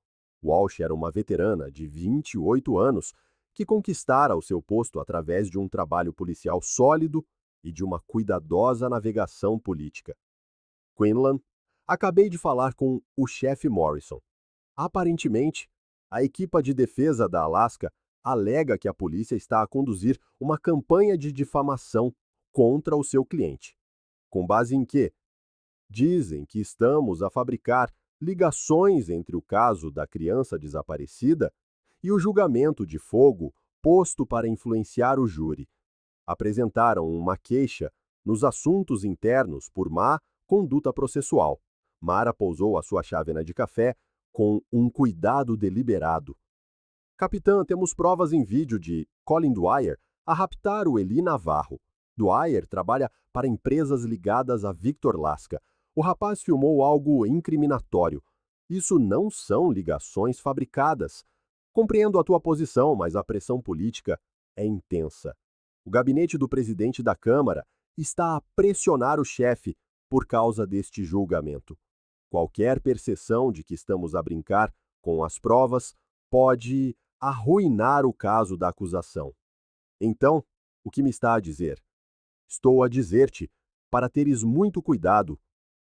Walsh era uma veterana de 28 anos que conquistara o seu posto através de um trabalho policial sólido e de uma cuidadosa navegação política. "Quinlan, acabei de falar com o chefe Morrison. Aparentemente, a equipa de defesa da Alaska alega que a polícia está a conduzir uma campanha de difamação contra o seu cliente. Com base em quê? Dizem que estamos a fabricar ligações entre o caso da criança desaparecida e o julgamento de fogo posto para influenciar o júri. Apresentaram uma queixa nos assuntos internos por má conduta processual." Mara pousou a sua chávena de café com um cuidado deliberado. Capitã, temos provas em vídeo de Colin Dwyer a raptar o Eli Navarro. Dwyer trabalha para empresas ligadas a Victor Lasca. O rapaz filmou algo incriminatório. Isso não são ligações fabricadas. Compreendo a tua posição, mas a pressão política é intensa. O gabinete do presidente da Câmara está a pressionar o chefe por causa deste julgamento. Qualquer percepção de que estamos a brincar com as provas pode arruinar o caso da acusação. Então, o que me está a dizer? Estou a dizer-te para teres muito cuidado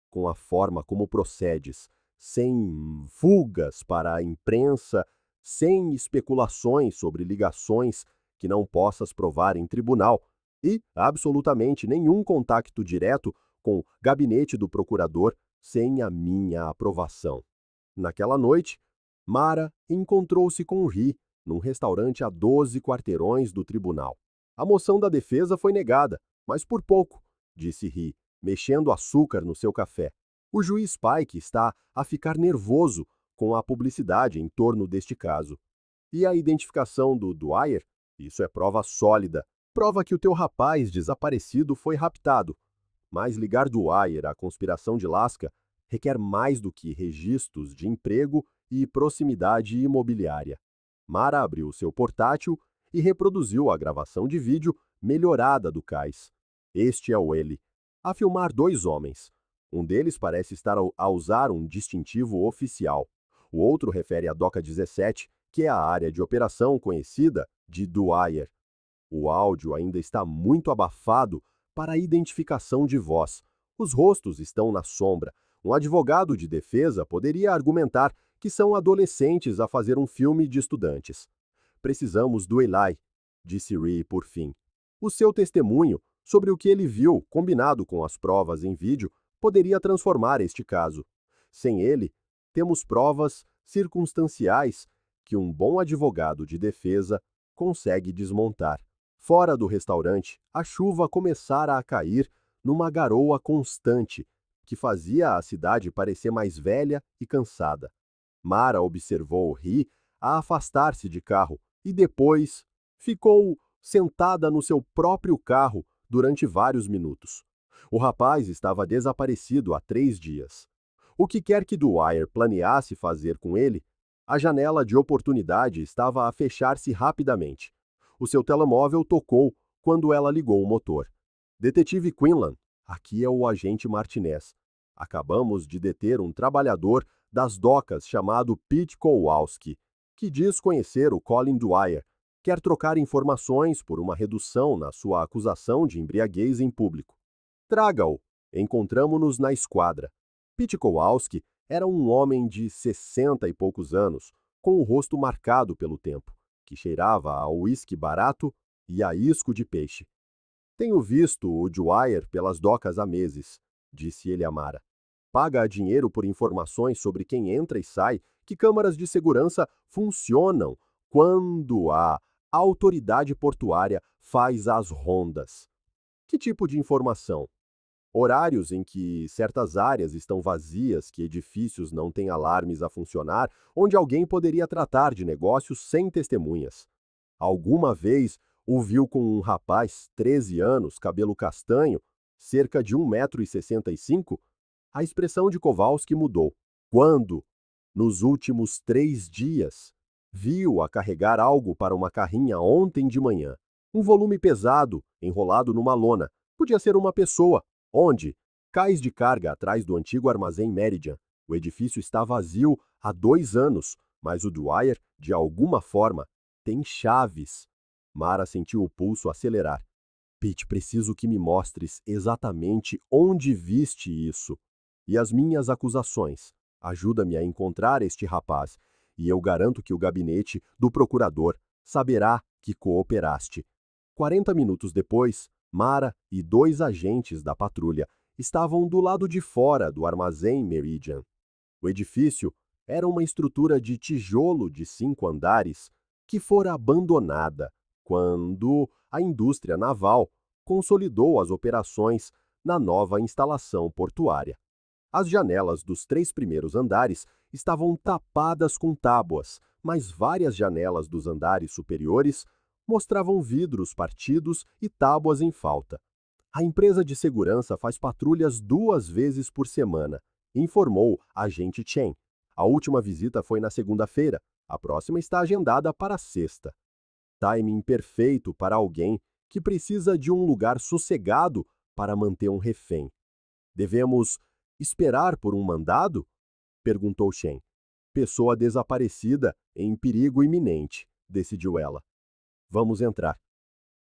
com a forma como procedes, sem fugas para a imprensa, sem especulações sobre ligações que não possas provar em tribunal e absolutamente nenhum contato direto com o gabinete do procurador sem a minha aprovação. Naquela noite, Mara encontrou-se com Ri num restaurante a 12 quarteirões do tribunal. A moção da defesa foi negada, mas por pouco, disse Ri, mexendo açúcar no seu café. O juiz Pike está a ficar nervoso com a publicidade em torno deste caso. E a identificação do Dwyer? Isso é prova sólida. Prova que o teu rapaz desaparecido foi raptado. Mas ligar Dwyer à conspiração de Lasca requer mais do que registros de emprego e proximidade imobiliária. Mara abriu seu portátil e reproduziu a gravação de vídeo melhorada do cais. Este é o ele. A filmar 2 homens. Um deles parece estar a usar um distintivo oficial. O outro refere à DOCA 17, que é a área de operação conhecida de Dwyer. O áudio ainda está muito abafado para a identificação de voz. Os rostos estão na sombra. Um advogado de defesa poderia argumentar que são adolescentes a fazer um filme de estudantes. Precisamos do Eli, disse Ri por fim. O seu testemunho sobre o que ele viu, combinado com as provas em vídeo, poderia transformar este caso. Sem ele, temos provas circunstanciais que um bom advogado de defesa consegue desmontar. Fora do restaurante, a chuva começara a cair numa garoa constante, que fazia a cidade parecer mais velha e cansada. Mara observou Ri a afastar-se de carro e depois ficou sentada no seu próprio carro durante vários minutos. O rapaz estava desaparecido há 3 dias. O que quer que Dwyer planeasse fazer com ele, a janela de oportunidade estava a fechar-se rapidamente. O seu telemóvel tocou quando ela ligou o motor. Detetive Quinlan, aqui é o agente Martinez. Acabamos de deter um trabalhador das docas chamado Pete Kowalski, que diz conhecer o Colin Dwyer. Quer trocar informações por uma redução na sua acusação de embriaguez em público. Traga-o. Encontramo-nos na esquadra. Pete Kowalski era um homem de 60 e poucos anos, com o rosto marcado pelo tempo, que cheirava a uísque barato e a isco de peixe. Tenho visto o Dwyer pelas docas há meses, disse ele a Mara. Paga dinheiro por informações sobre quem entra e sai, que câmaras de segurança funcionam quando a autoridade portuária faz as rondas. Que tipo de informação? Horários em que certas áreas estão vazias, que edifícios não têm alarmes a funcionar, onde alguém poderia tratar de negócios sem testemunhas. Alguma vez o viu com um rapaz, 13 anos, cabelo castanho, cerca de 1,65 m? A expressão de Kowalski mudou. Quando, nos últimos 3 dias, viu-a carregar algo para uma carrinha ontem de manhã. Um volume pesado, enrolado numa lona. Podia ser uma pessoa. Onde? Cais de carga atrás do antigo armazém Meridian. O edifício está vazio há 2 anos, mas o Dwyer, de alguma forma, tem chaves. Mara sentiu o pulso acelerar. Pete, preciso que me mostres exatamente onde viste isso. E as minhas acusações. Ajuda-me a encontrar este rapaz, e eu garanto que o gabinete do procurador saberá que cooperaste. 40 minutos depois, Mara e 2 agentes da patrulha estavam do lado de fora do armazém Meridian. O edifício era uma estrutura de tijolo de 5 andares que fora abandonada quando a indústria naval consolidou as operações na nova instalação portuária. As janelas dos 3 primeiros andares estavam tapadas com tábuas, mas várias janelas dos andares superiores mostravam vidros partidos e tábuas em falta. A empresa de segurança faz patrulhas 2 vezes por semana, informou agente Chen. A última visita foi na segunda-feira. A próxima está agendada para sexta. Timing perfeito para alguém que precisa de um lugar sossegado para manter um refém. Devemos esperar por um mandado? Perguntou Chen. Pessoa desaparecida em perigo iminente, decidiu ela. Vamos entrar.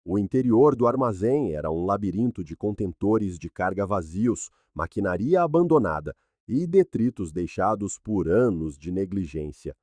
O interior do armazém era um labirinto de contentores de carga vazios, maquinaria abandonada e detritos deixados por anos de negligência.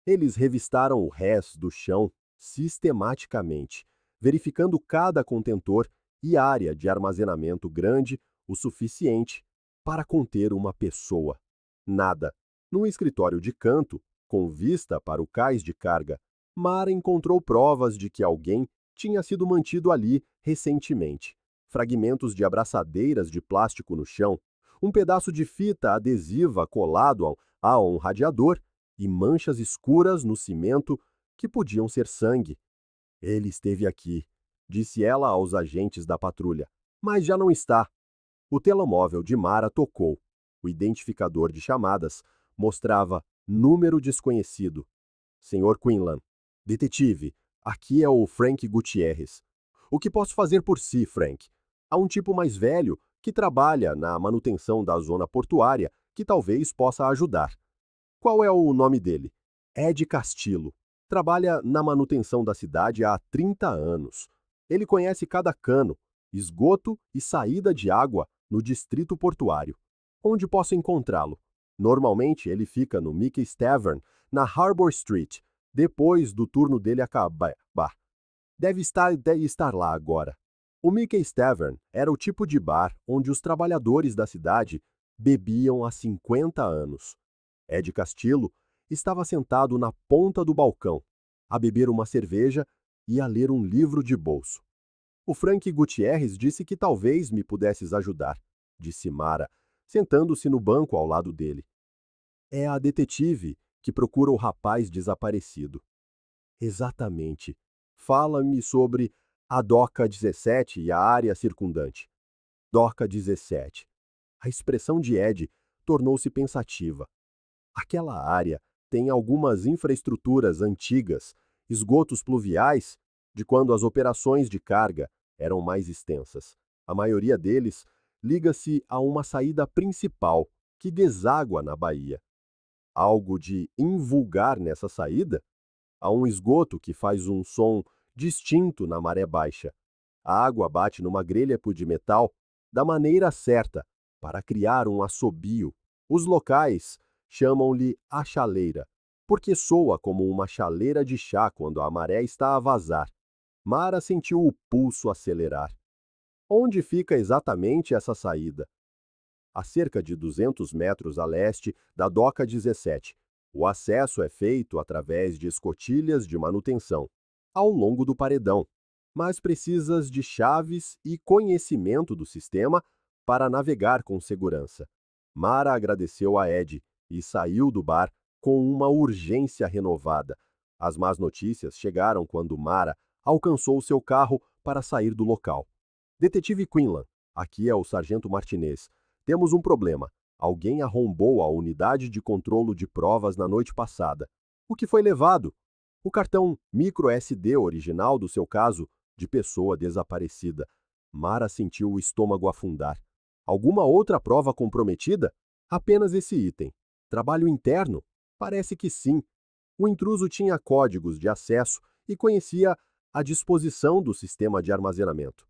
Eles revistaram o resto do chão sistematicamente, verificando cada contentor e área de armazenamento grande o suficiente para conter uma pessoa. Nada. Num escritório de canto, com vista para o cais de carga, Mara encontrou provas de que alguém tinha sido mantido ali recentemente. Fragmentos de abraçadeiras de plástico no chão, um pedaço de fita adesiva colado a um radiador e manchas escuras no cimento que podiam ser sangue. Ele esteve aqui, disse ela aos agentes da patrulha, mas já não está. O telemóvel de Mara tocou. O identificador de chamadas mostrava número desconhecido. Senhor Quinlan. Detetive, aqui é o Frank Gutierrez. O que posso fazer por si, Frank? Há um tipo mais velho que trabalha na manutenção da zona portuária que talvez possa ajudar. Qual é o nome dele? Ed Castillo. Trabalha na manutenção da cidade há 30 anos. Ele conhece cada cano, esgoto e saída de água no distrito portuário. Onde posso encontrá-lo? Normalmente ele fica no Mickey's Tavern, na Harbor Street, depois do turno dele acabar. Deve estar lá agora. O Mickey's Tavern era o tipo de bar onde os trabalhadores da cidade bebiam há 50 anos. Ed Castillo estava sentado na ponta do balcão, a beber uma cerveja e a ler um livro de bolso. O Frank Gutierrez disse que talvez me pudesses ajudar, disse Mara, sentando-se no banco ao lado dele. É a detetive que procura o rapaz desaparecido. Exatamente. Fala-me sobre a Doca 17 e a área circundante. Doca 17. A expressão de Ed tornou-se pensativa. Aquela área tem algumas infraestruturas antigas, esgotos pluviais, de quando as operações de carga eram mais extensas. A maioria deles liga-se a uma saída principal que deságua na baía. Algo de invulgar nessa saída? Há um esgoto que faz um som distinto na maré baixa. A água bate numa grelha de metal da maneira certa para criar um assobio. Os locais chamam-lhe a chaleira, porque soa como uma chaleira de chá quando a maré está a vazar. Mara sentiu o pulso acelerar. Onde fica exatamente essa saída? A cerca de 200 metros a leste da Doca 17. O acesso é feito através de escotilhas de manutenção, ao longo do paredão, mas precisas de chaves e conhecimento do sistema para navegar com segurança. Mara agradeceu a Ed e saiu do bar com uma urgência renovada. As más notícias chegaram quando Mara alcançou seu carro para sair do local. Detetive Quinlan, aqui é o Sargento Martinez. Temos um problema. Alguém arrombou a unidade de controlo de provas na noite passada. O que foi levado? O cartão microSD original do seu caso de pessoa desaparecida. Mara sentiu o estômago afundar. Alguma outra prova comprometida? Apenas esse item. Trabalho interno? Parece que sim. O intruso tinha códigos de acesso e conhecia a disposição do sistema de armazenamento.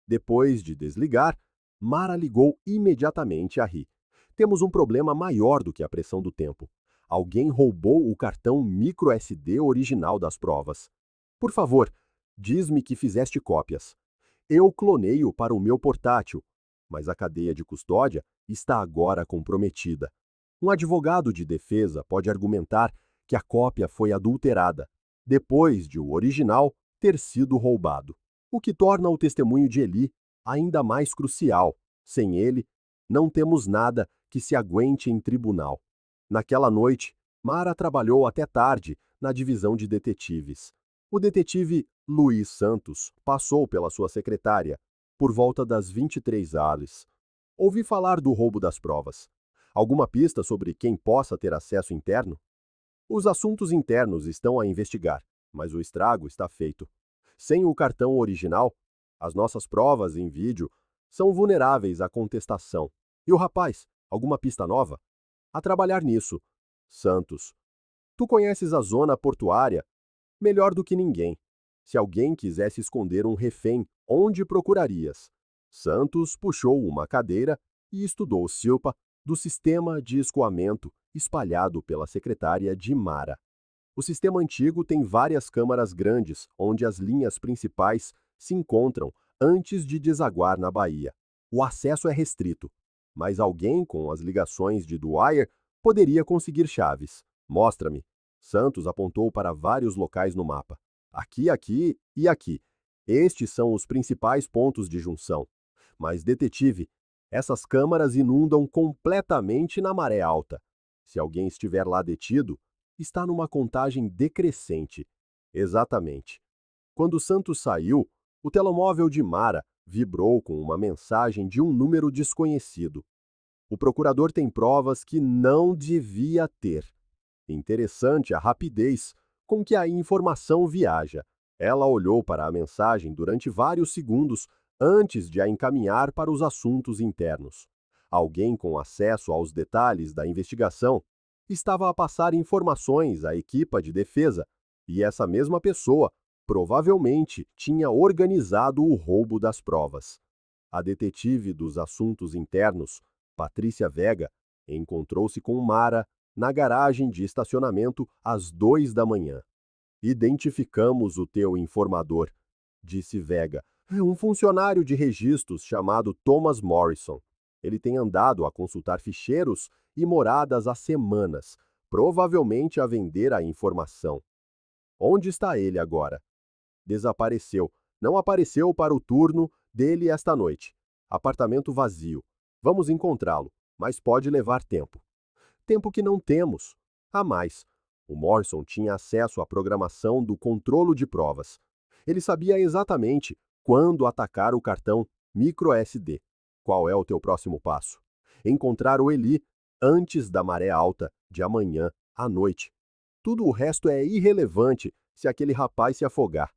Depois de desligar, Mara ligou imediatamente a Ri. Temos um problema maior do que a pressão do tempo. Alguém roubou o cartão microSD original das provas. Por favor, diz-me que fizeste cópias. Eu clonei-o para o meu portátil, mas a cadeia de custódia está agora comprometida. Um advogado de defesa pode argumentar que a cópia foi adulterada, depois de o original ter sido roubado, o que torna o testemunho de Eli ainda mais crucial. Sem ele, não temos nada que se aguente em tribunal. Naquela noite, Mara trabalhou até tarde na divisão de detetives. O detetive Luiz Santos passou pela sua secretária por volta das 23 horas. Ouvi falar do roubo das provas. Alguma pista sobre quem possa ter acesso interno? Os assuntos internos estão a investigar, mas o estrago está feito. Sem o cartão original, as nossas provas em vídeo são vulneráveis à contestação. E o rapaz, alguma pista nova? A trabalhar nisso. Santos. Tu conheces a zona portuária melhor do que ninguém. Se alguém quisesse esconder um refém, onde procurarias? Santos puxou uma cadeira e estudou o SILPA do sistema de escoamento espalhado pela secretária de Mara. O sistema antigo tem várias câmaras grandes, onde as linhas principais se encontram antes de desaguar na baía. O acesso é restrito, mas alguém com as ligações de Dwyer poderia conseguir chaves. Mostra-me. Santos apontou para vários locais no mapa. Aqui, aqui e aqui. Estes são os principais pontos de junção. Mas, detetive, essas câmaras inundam completamente na maré alta. Se alguém estiver lá detido, está numa contagem decrescente. Exatamente. Quando Santos saiu, o telemóvel de Mara vibrou com uma mensagem de um número desconhecido. O procurador tem provas que não devia ter. Interessante a rapidez com que a informação viaja. Ela olhou para a mensagem durante vários segundos antes de a encaminhar para os assuntos internos. Alguém com acesso aos detalhes da investigação estava a passar informações à equipa de defesa, e essa mesma pessoa provavelmente tinha organizado o roubo das provas. A detetive dos assuntos internos, Patrícia Vega, encontrou-se com Mara na garagem de estacionamento às 2 da manhã. Identificamos o teu informador, disse Vega. É um funcionário de registros chamado Thomas Morrison. Ele tem andado a consultar ficheiros e moradas há semanas, provavelmente a vender a informação. Onde está ele agora? Desapareceu. Não apareceu para o turno dele esta noite. Apartamento vazio. Vamos encontrá-lo, mas pode levar tempo. Tempo que não temos. A mais, o Morrison tinha acesso à programação do controlo de provas. Ele sabia exatamente quando atacar o cartão microSD. Qual é o teu próximo passo? Encontrar o Eli antes da maré alta de amanhã à noite. Tudo o resto é irrelevante se aquele rapaz se afogar.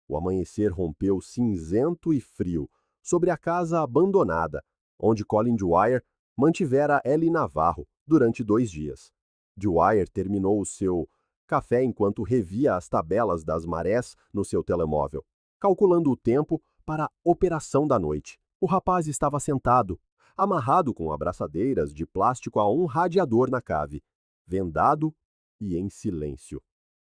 O amanhecer rompeu cinzento e frio sobre a casa abandonada, onde Colin Dwyer mantivera Ellie Navarro durante 2 dias. Dwyer terminou o seu café enquanto revia as tabelas das marés no seu telemóvel, calculando o tempo para a operação da noite. O rapaz estava sentado, amarrado com abraçadeiras de plástico a um radiador na cave, vendado e em silêncio.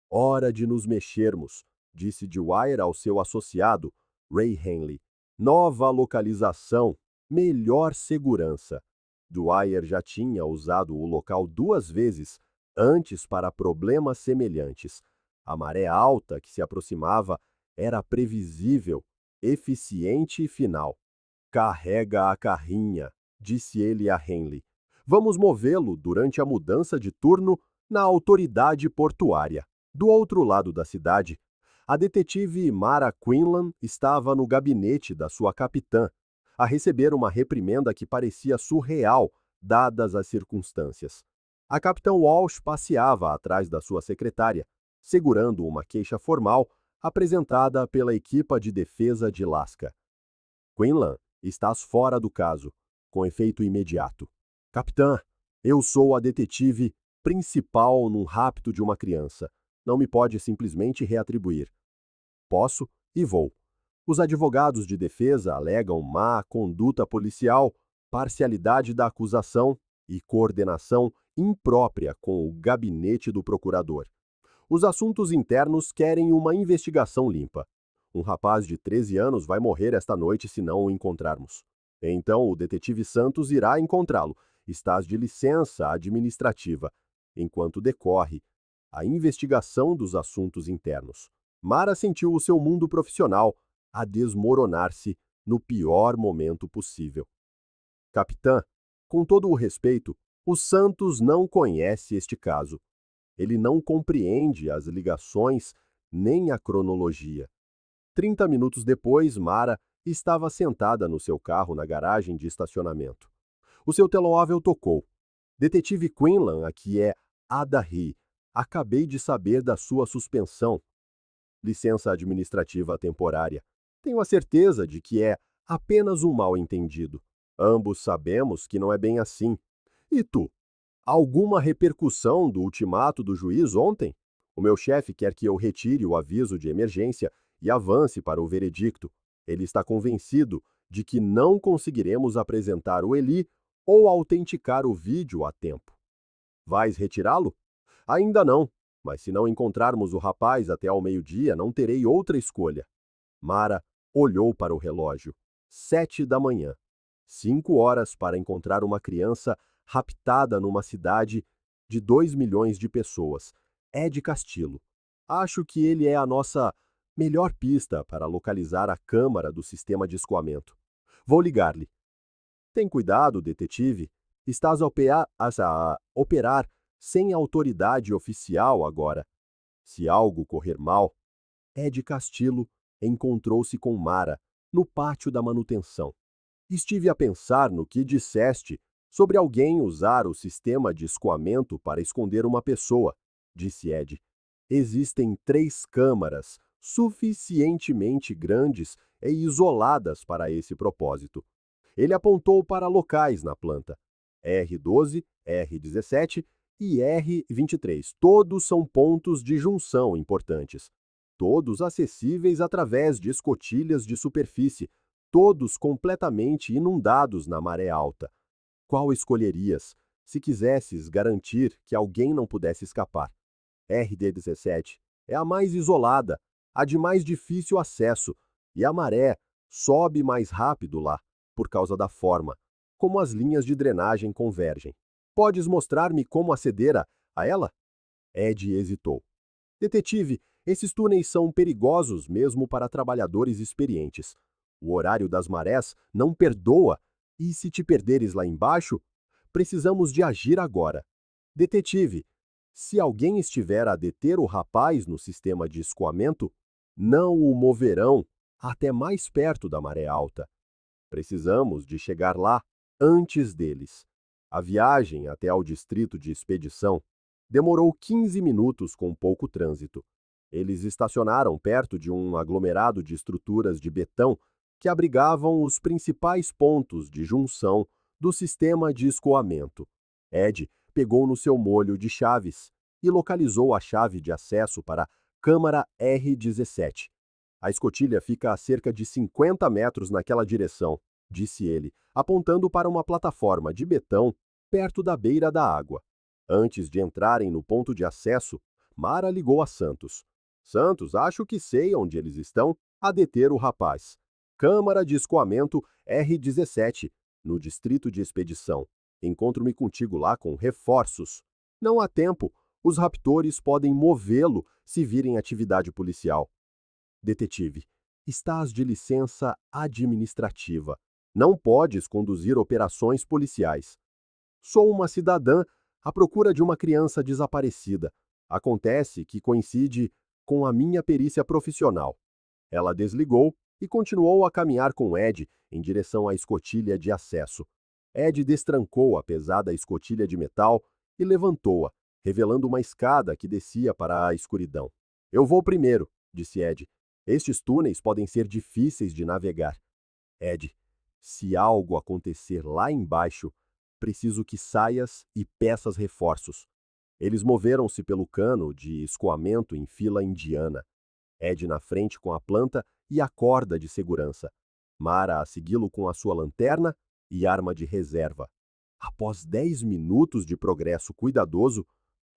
Hora de nos mexermos, disse Dwyer ao seu associado, Ray Henley. Nova localização, melhor segurança. Dwyer já tinha usado o local 2 vezes antes para problemas semelhantes. A maré alta que se aproximava era previsível, eficiente e final. Carrega a carrinha, disse ele a Henley. Vamos movê-lo durante a mudança de turno na autoridade portuária. Do outro lado da cidade, a detetive Mara Quinlan estava no gabinete da sua capitã, a receber uma reprimenda que parecia surreal, dadas as circunstâncias. A capitã Walsh passeava atrás da sua secretária, segurando uma queixa formal apresentada pela equipa de defesa de Lasca. Quinlan, estás fora do caso, com efeito imediato. Capitã, eu sou a detetive principal num rapto de uma criança. Não me pode simplesmente reatribuir. Posso e vou. Os advogados de defesa alegam má conduta policial, parcialidade da acusação e coordenação imprópria com o gabinete do procurador. Os assuntos internos querem uma investigação limpa. Um rapaz de 13 anos vai morrer esta noite se não o encontrarmos. Então o detetive Santos irá encontrá-lo. Estás de licença administrativa, enquanto decorre a investigação dos assuntos internos. Mara sentiu o seu mundo profissional a desmoronar-se no pior momento possível. Capitã, Com todo o respeito, o Santos não conhece este caso. Ele não compreende as ligações nem a cronologia. 30 minutos depois, Mara estava sentada no seu carro na garagem de estacionamento. O seu telemóvel tocou. Detetive Quinlan, aqui é Ada Ri. Acabei de saber da sua suspensão. Licença administrativa temporária. Tenho a certeza de que é apenas um mal-entendido. Ambos sabemos que não é bem assim. E tu? Alguma repercussão do ultimato do juiz ontem? O meu chefe quer que eu retire o aviso de emergência e avance para o veredicto. Ele está convencido de que não conseguiremos apresentar o Eli ou autenticar o vídeo a tempo. Vais retirá-lo? Ainda não, mas se não encontrarmos o rapaz até ao meio-dia, não terei outra escolha. Mara olhou para o relógio. 7 da manhã. 5 horas para encontrar uma criança raptada numa cidade de 2 milhões de pessoas. Ed Castillo. Acho que ele é a nossa melhor pista para localizar a câmara do sistema de escoamento. Vou ligar-lhe. Tem cuidado, detetive. Estás a operar sem autoridade oficial agora. Se algo correr mal, Ed Castillo encontrou-se com Mara no pátio da manutenção. Estive a pensar no que disseste sobre alguém usar o sistema de escoamento para esconder uma pessoa, disse Ed. Existem 3 câmaras suficientemente grandes e isoladas para esse propósito. Ele apontou para locais na planta. R12, R17 e R23. Todos são pontos de junção importantes. Todos acessíveis através de escotilhas de superfície. Todos completamente inundados na maré alta. Qual escolherias, se quisesses garantir que alguém não pudesse escapar? RD17 é a mais isolada, a de mais difícil acesso, e a maré sobe mais rápido lá, por causa da forma, como as linhas de drenagem convergem. Podes mostrar-me como aceder a ela? Ed hesitou. Detetive, esses túneis são perigosos mesmo para trabalhadores experientes. O horário das marés não perdoa, e se te perderes lá embaixo, precisamos de agir agora. Detetive, se alguém estiver a deter o rapaz no sistema de escoamento, não o moverão até mais perto da maré alta. Precisamos de chegar lá antes deles. A viagem até ao distrito de expedição demorou 15 minutos com pouco trânsito. Eles estacionaram perto de um aglomerado de estruturas de betão que abrigavam os principais pontos de junção do sistema de escoamento. Ed pegou no seu molho de chaves e localizou a chave de acesso para a câmara R17. A escotilha fica a cerca de 50 metros naquela direção, disse ele, apontando para uma plataforma de betão perto da beira da água. Antes de entrarem no ponto de acesso, Mara ligou a Santos. Santos, acho que sei onde eles estão a deter o rapaz. Câmara de escoamento R17, no distrito de expedição. Encontro-me contigo lá com reforços. Não há tempo. Os raptores podem movê-lo se virem atividade policial. Detetive, estás de licença administrativa. Não podes conduzir operações policiais. Sou uma cidadã à procura de uma criança desaparecida. Acontece que coincide com a minha perícia profissional. Ela desligou e continuou a caminhar com Ed em direção à escotilha de acesso. Ed destrancou a pesada escotilha de metal e levantou-a, revelando uma escada que descia para a escuridão. Eu vou primeiro, disse Ed. Estes túneis podem ser difíceis de navegar. Ed, se algo acontecer lá embaixo, preciso que saias e peças reforços. Eles moveram-se pelo cano de escoamento em fila indiana. Ed na frente com a planta e a corda de segurança. Mara a segui-lo com a sua lanterna e arma de reserva. Após 10 minutos de progresso cuidadoso,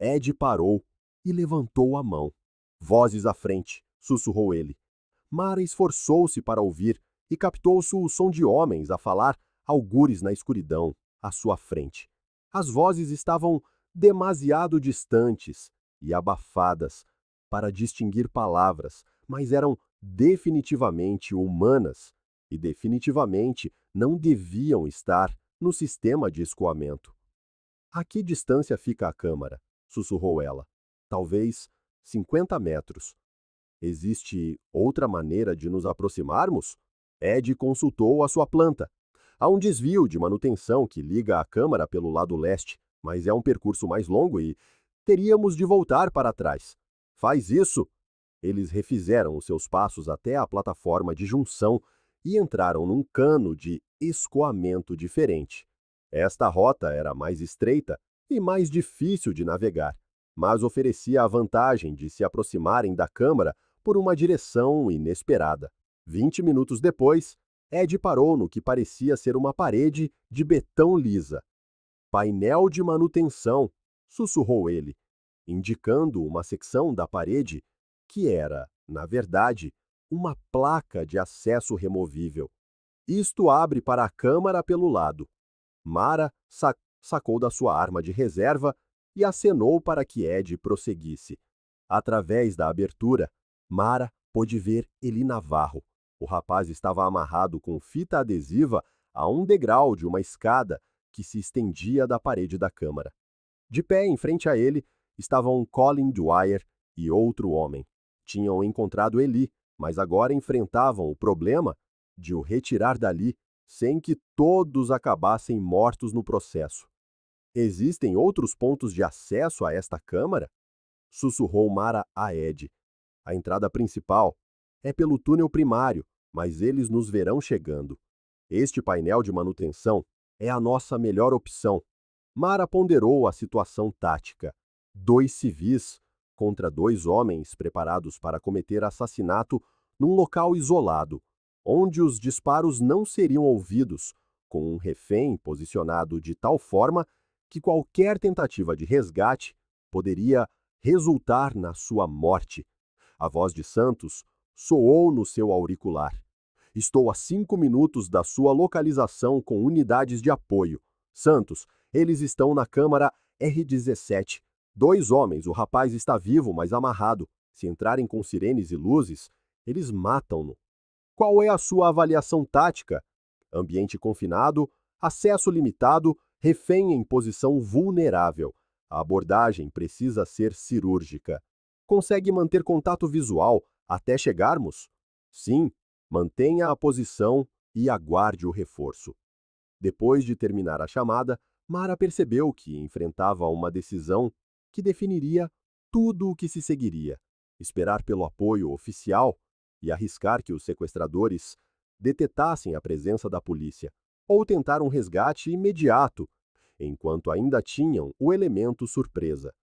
Ed parou e levantou a mão. Vozes à frente, sussurrou ele. Mara esforçou-se para ouvir e captou-se o som de homens a falar algures na escuridão, à sua frente. As vozes estavam demasiado distantes e abafadas para distinguir palavras, mas eram definitivamente humanas e definitivamente não deviam estar no sistema de escoamento. A que distância fica a câmara? Sussurrou ela. Talvez 50 metros. Existe outra maneira de nos aproximarmos? Ed consultou a sua planta. Há um desvio de manutenção que liga a câmara pelo lado leste, mas é um percurso mais longo e teríamos de voltar para trás. Faz isso! Eles refizeram os seus passos até a plataforma de junção e entraram num cano de escoamento diferente. Esta rota era mais estreita e mais difícil de navegar, mas oferecia a vantagem de se aproximarem da câmara por uma direção inesperada. 20 minutos depois, Ed parou no que parecia ser uma parede de betão lisa. Painel de manutenção, sussurrou ele, indicando uma secção da parede que era, na verdade, uma placa de acesso removível. Isto abre para a câmara pelo lado. Mara sacou da sua arma de reserva e acenou para que Ed prosseguisse. Através da abertura, Mara pôde ver Eli Navarro. O rapaz estava amarrado com fita adesiva a um degrau de uma escada que se estendia da parede da câmara. De pé em frente a ele estavam Colin Dwyer e outro homem. Tinham encontrado Eli, mas agora enfrentavam o problema de o retirar dali sem que todos acabassem mortos no processo. Existem outros pontos de acesso a esta câmara? Sussurrou Mara a Ed. A entrada principal é pelo túnel primário, mas eles nos verão chegando. Este painel de manutenção é a nossa melhor opção. Mara ponderou a situação tática. 2 civis contra 2 homens preparados para cometer assassinato num local isolado, onde os disparos não seriam ouvidos, com um refém posicionado de tal forma que qualquer tentativa de resgate poderia resultar na sua morte. A voz de Santos soou no seu auricular. Estou a 5 minutos da sua localização com unidades de apoio. Santos, eles estão na câmara R17. 2 homens, o rapaz está vivo, mas amarrado. Se entrarem com sirenes e luzes, eles matam-no. Qual é a sua avaliação tática? Ambiente confinado, acesso limitado, refém em posição vulnerável. A abordagem precisa ser cirúrgica. Consegue manter contato visual até chegarmos? Sim, mantenha a posição e aguarde o reforço. Depois de terminar a chamada, Mara percebeu que enfrentava uma decisão que definiria tudo o que se seguiria: esperar pelo apoio oficial e arriscar que os sequestradores detetassem a presença da polícia, ou tentar um resgate imediato, enquanto ainda tinham o elemento surpresa.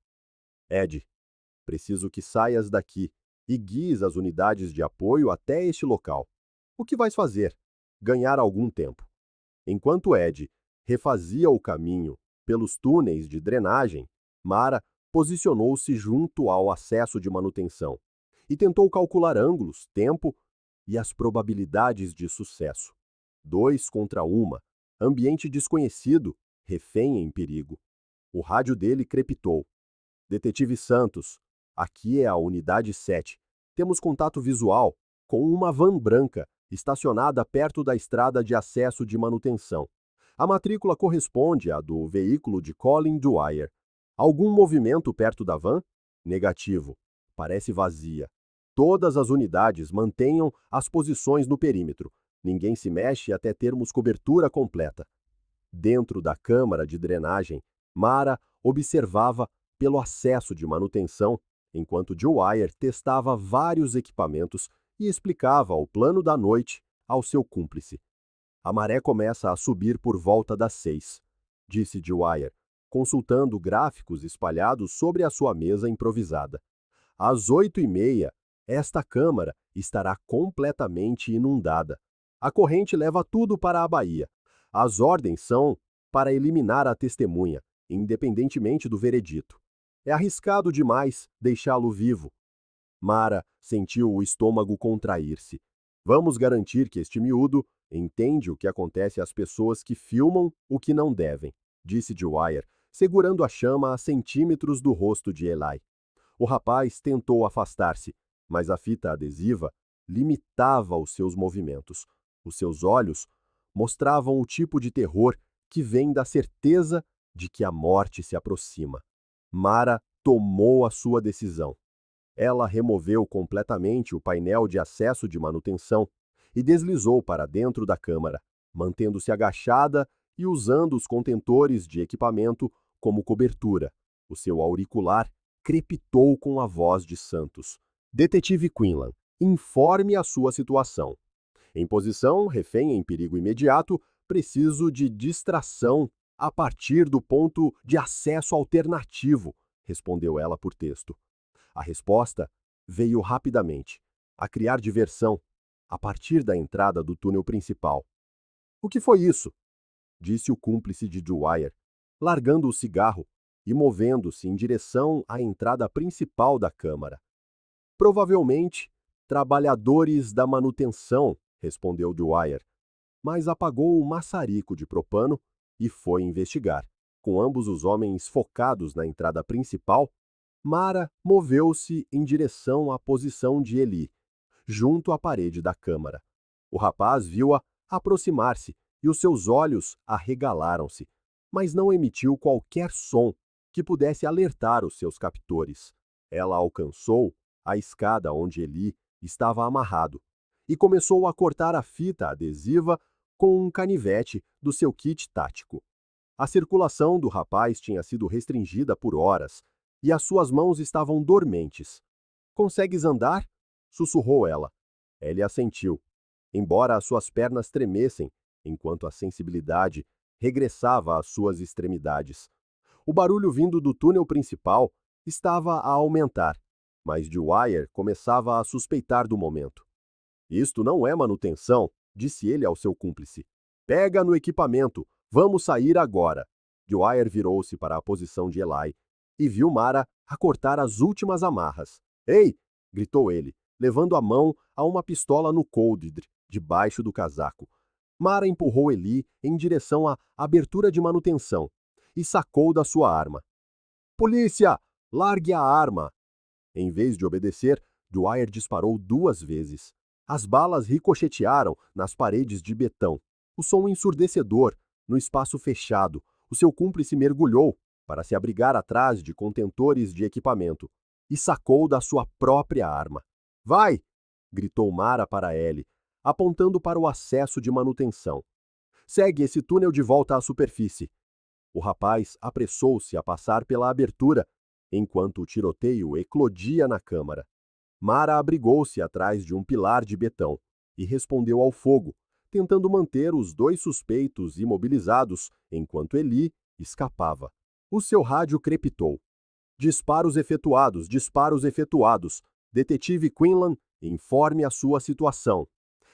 Ed, preciso que saias daqui e guies as unidades de apoio até este local. O que vais fazer? Ganhar algum tempo. Enquanto Ed refazia o caminho pelos túneis de drenagem, Mara posicionou-se junto ao acesso de manutenção e tentou calcular ângulos, tempo e as probabilidades de sucesso. 2 contra 1, ambiente desconhecido, refém em perigo. O rádio dele crepitou. Detetive Santos, aqui é a unidade 7. Temos contato visual com uma van branca estacionada perto da estrada de acesso de manutenção. A matrícula corresponde à do veículo de Colin Dwyer. Algum movimento perto da van? Negativo. Parece vazia. Todas as unidades mantenham as posições no perímetro. Ninguém se mexe até termos cobertura completa. Dentro da câmara de drenagem, Mara observava pelo acesso de manutenção, enquanto Dwyer testava vários equipamentos e explicava o plano da noite ao seu cúmplice. A maré começa a subir por volta das 6, disse Dwyer, consultando gráficos espalhados sobre a sua mesa improvisada. Às 8h30, esta câmara estará completamente inundada. A corrente leva tudo para a baía. As ordens são para eliminar a testemunha, independentemente do veredito. É arriscado demais deixá-lo vivo. Mara sentiu o estômago contrair-se. Vamos garantir que este miúdo entende o que acontece às pessoas que filmam o que não devem, disse Dwyer, segurando a chama a centímetros do rosto de Eli. O rapaz tentou afastar-se, mas a fita adesiva limitava os seus movimentos. Os seus olhos mostravam o tipo de terror que vem da certeza de que a morte se aproxima. Mara tomou a sua decisão. Ela removeu completamente o painel de acesso de manutenção e deslizou para dentro da câmara, mantendo-se agachada e usando os contentores de equipamento como cobertura. O seu auricular crepitou com a voz de Santos. Detetive Quinlan, informe a sua situação. Em posição, refém em perigo imediato, preciso de distração a partir do ponto de acesso alternativo, respondeu ela por texto. A resposta veio rapidamente, a criar diversão, a partir da entrada do túnel principal. O que foi isso? Disse o cúmplice de Dwyer, largando o cigarro e movendo-se em direção à entrada principal da câmara. Provavelmente, trabalhadores da manutenção, respondeu Dwyer, mas apagou o maçarico de propano e foi investigar. Com ambos os homens focados na entrada principal, Mara moveu-se em direção à posição de Eli, junto à parede da câmara. O rapaz viu-a aproximar-se e os seus olhos arregalaram-se, mas não emitiu qualquer som que pudesse alertar os seus captores. Ela alcançou a escada onde Eli estava amarrado e começou a cortar a fita adesiva com um canivete do seu kit tático. A circulação do rapaz tinha sido restringida por horas e as suas mãos estavam dormentes. "Consegues andar?" sussurrou ela. Ele assentiu, embora as suas pernas tremessem, enquanto a sensibilidade regressava às suas extremidades. O barulho vindo do túnel principal estava a aumentar, mas Dwyer começava a suspeitar do momento. "Isto não é manutenção", disse ele ao seu cúmplice. "Pega no equipamento, vamos sair agora." Dwyer virou-se para a posição de Eli e viu Mara a cortar as últimas amarras. "Ei!" gritou ele, levando a mão a uma pistola no coldre, debaixo do casaco. Mara empurrou Eli em direção à abertura de manutenção e sacou da sua arma. "Polícia! Largue a arma!" Em vez de obedecer, Dwyer disparou 2 vezes. As balas ricochetearam nas paredes de betão. O som ensurdecedor, no espaço fechado, o seu cúmplice mergulhou para se abrigar atrás de contentores de equipamento e sacou da sua própria arma. "Vai!" gritou Mara para Ellie, apontando para o acesso de manutenção. "Segue esse túnel de volta à superfície." O rapaz apressou-se a passar pela abertura, enquanto o tiroteio eclodia na câmara. Mara abrigou-se atrás de um pilar de betão e respondeu ao fogo, tentando manter os 2 suspeitos imobilizados enquanto Eli escapava. O seu rádio crepitou. Disparos efetuados, disparos efetuados. Detetive Quinlan, informe a sua situação.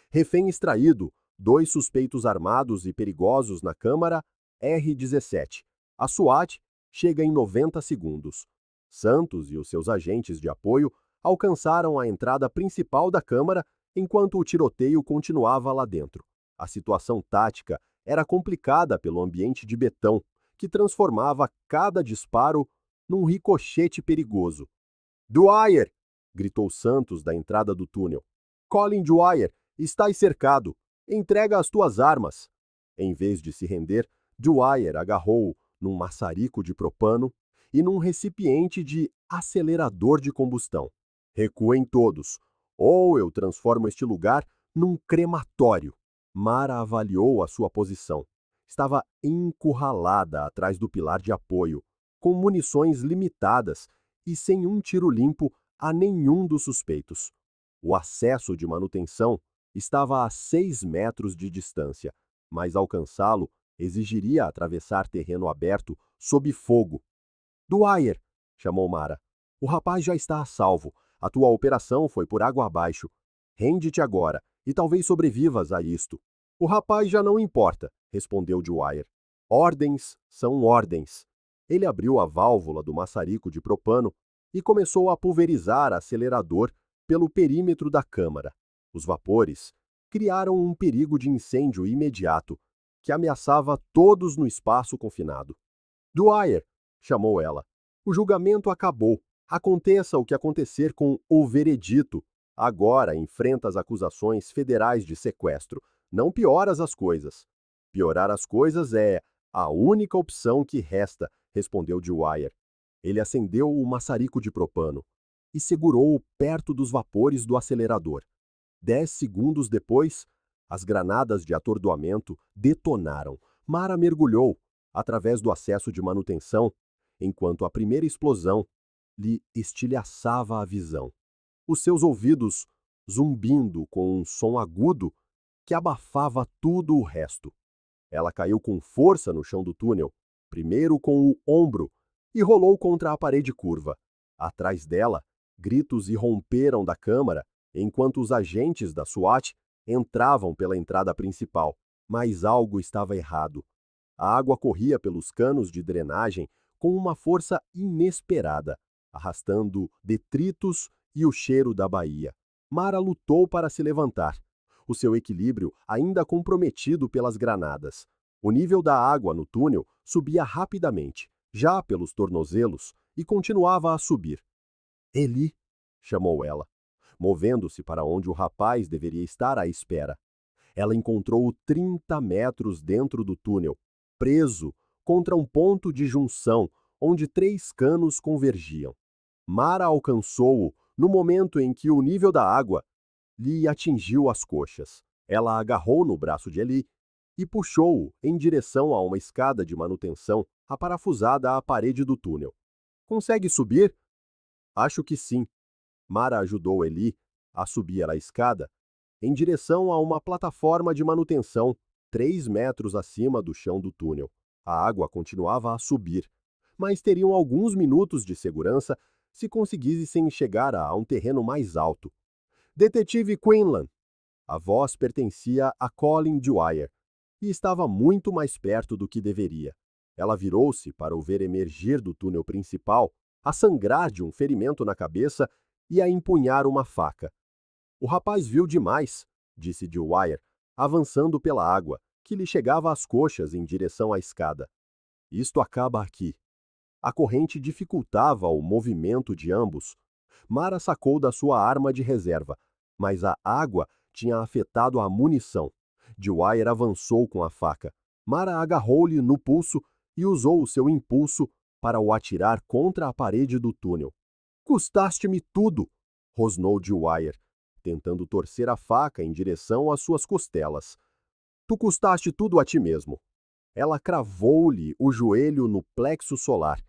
Refém extraído, 2 suspeitos armados e perigosos na câmara R-17. A SWAT chega em 90 segundos. Santos e os seus agentes de apoio alcançaram a entrada principal da câmara enquanto o tiroteio continuava lá dentro. A situação tática era complicada pelo ambiente de betão, que transformava cada disparo num ricochete perigoso. "Dwyer!" gritou Santos da entrada do túnel. "Colin Dwyer, estás cercado. Entrega as tuas armas." Em vez de se render, Dwyer agarrou num maçarico de propano e num recipiente de acelerador de combustão. "Recuem todos, ou eu transformo este lugar num crematório." Mara avaliou a sua posição. Estava encurralada atrás do pilar de apoio, com munições limitadas e sem um tiro limpo a nenhum dos suspeitos. O acesso de manutenção estava a 6 metros de distância, mas alcançá-lo exigiria atravessar terreno aberto sob fogo. "Dwyer!" chamou Mara. "O rapaz já está a salvo. A tua operação foi por água abaixo. Rende-te agora, e talvez sobrevivas a isto." "O rapaz já não importa", respondeu Dwyer. "Ordens são ordens." Ele abriu a válvula do maçarico de propano e começou a pulverizar acelerador pelo perímetro da câmara. Os vapores criaram um perigo de incêndio imediato, que ameaçava todos no espaço confinado. "Dwyer!" chamou ela. "O julgamento acabou. Aconteça o que acontecer com o veredito. Agora enfrenta as acusações federais de sequestro. Não pioras as coisas. Piorar as coisas é A única opção que resta, respondeu Dwyer. Ele acendeu o maçarico de propano e segurou-o perto dos vapores do acelerador. 10 segundos depois, as granadas de atordoamento detonaram. Mara mergulhou, através do acesso de manutenção, enquanto a primeira explosão lhe estilhaçava a visão. Os seus ouvidos zumbindo com um som agudo que abafava tudo o resto. Ela caiu com força no chão do túnel, primeiro com o ombro, e rolou contra a parede curva. Atrás dela, gritos irromperam da câmara, enquanto os agentes da SWAT entravam pela entrada principal. Mas algo estava errado. A água corria pelos canos de drenagem com uma força inesperada, arrastando detritos e o cheiro da baía. Mara lutou para se levantar, o seu equilíbrio ainda comprometido pelas granadas. O nível da água no túnel subia rapidamente, já pelos tornozelos, e continuava a subir. Eli, chamou ela, movendo-se para onde o rapaz deveria estar à espera. Ela encontrou-o 30 metros dentro do túnel, preso contra um ponto de junção onde 3 canos convergiam. Mara alcançou-o no momento em que o nível da água lhe atingiu as coxas. Ela agarrou no braço de Eli e puxou-o em direção a uma escada de manutenção aparafusada à parede do túnel. Consegue subir? Acho que sim. Mara ajudou Eli a subir a escada em direção a uma plataforma de manutenção 3 metros acima do chão do túnel. A água continuava a subir, mas teriam alguns minutos de segurança se conseguissem chegar a um terreno mais alto. Detetive Quinlan! A voz pertencia a Colin Dwyer e estava muito mais perto do que deveria. Ela virou-se para o ver emergir do túnel principal, a sangrar de um ferimento na cabeça e a empunhar uma faca. O rapaz viu demais, disse Dwyer, avançando pela água, que lhe chegava às coxas em direção à escada. Isto acaba aqui. A corrente dificultava o movimento de ambos. Mara sacou da sua arma de reserva, mas a água tinha afetado a munição. Dwyer avançou com a faca. Mara agarrou-lhe no pulso e usou o seu impulso para o atirar contra a parede do túnel. Custaste-me tudo, rosnou Dwyer, tentando torcer a faca em direção às suas costelas. Tu custaste tudo a ti mesmo. Ela cravou-lhe o joelho no plexo solar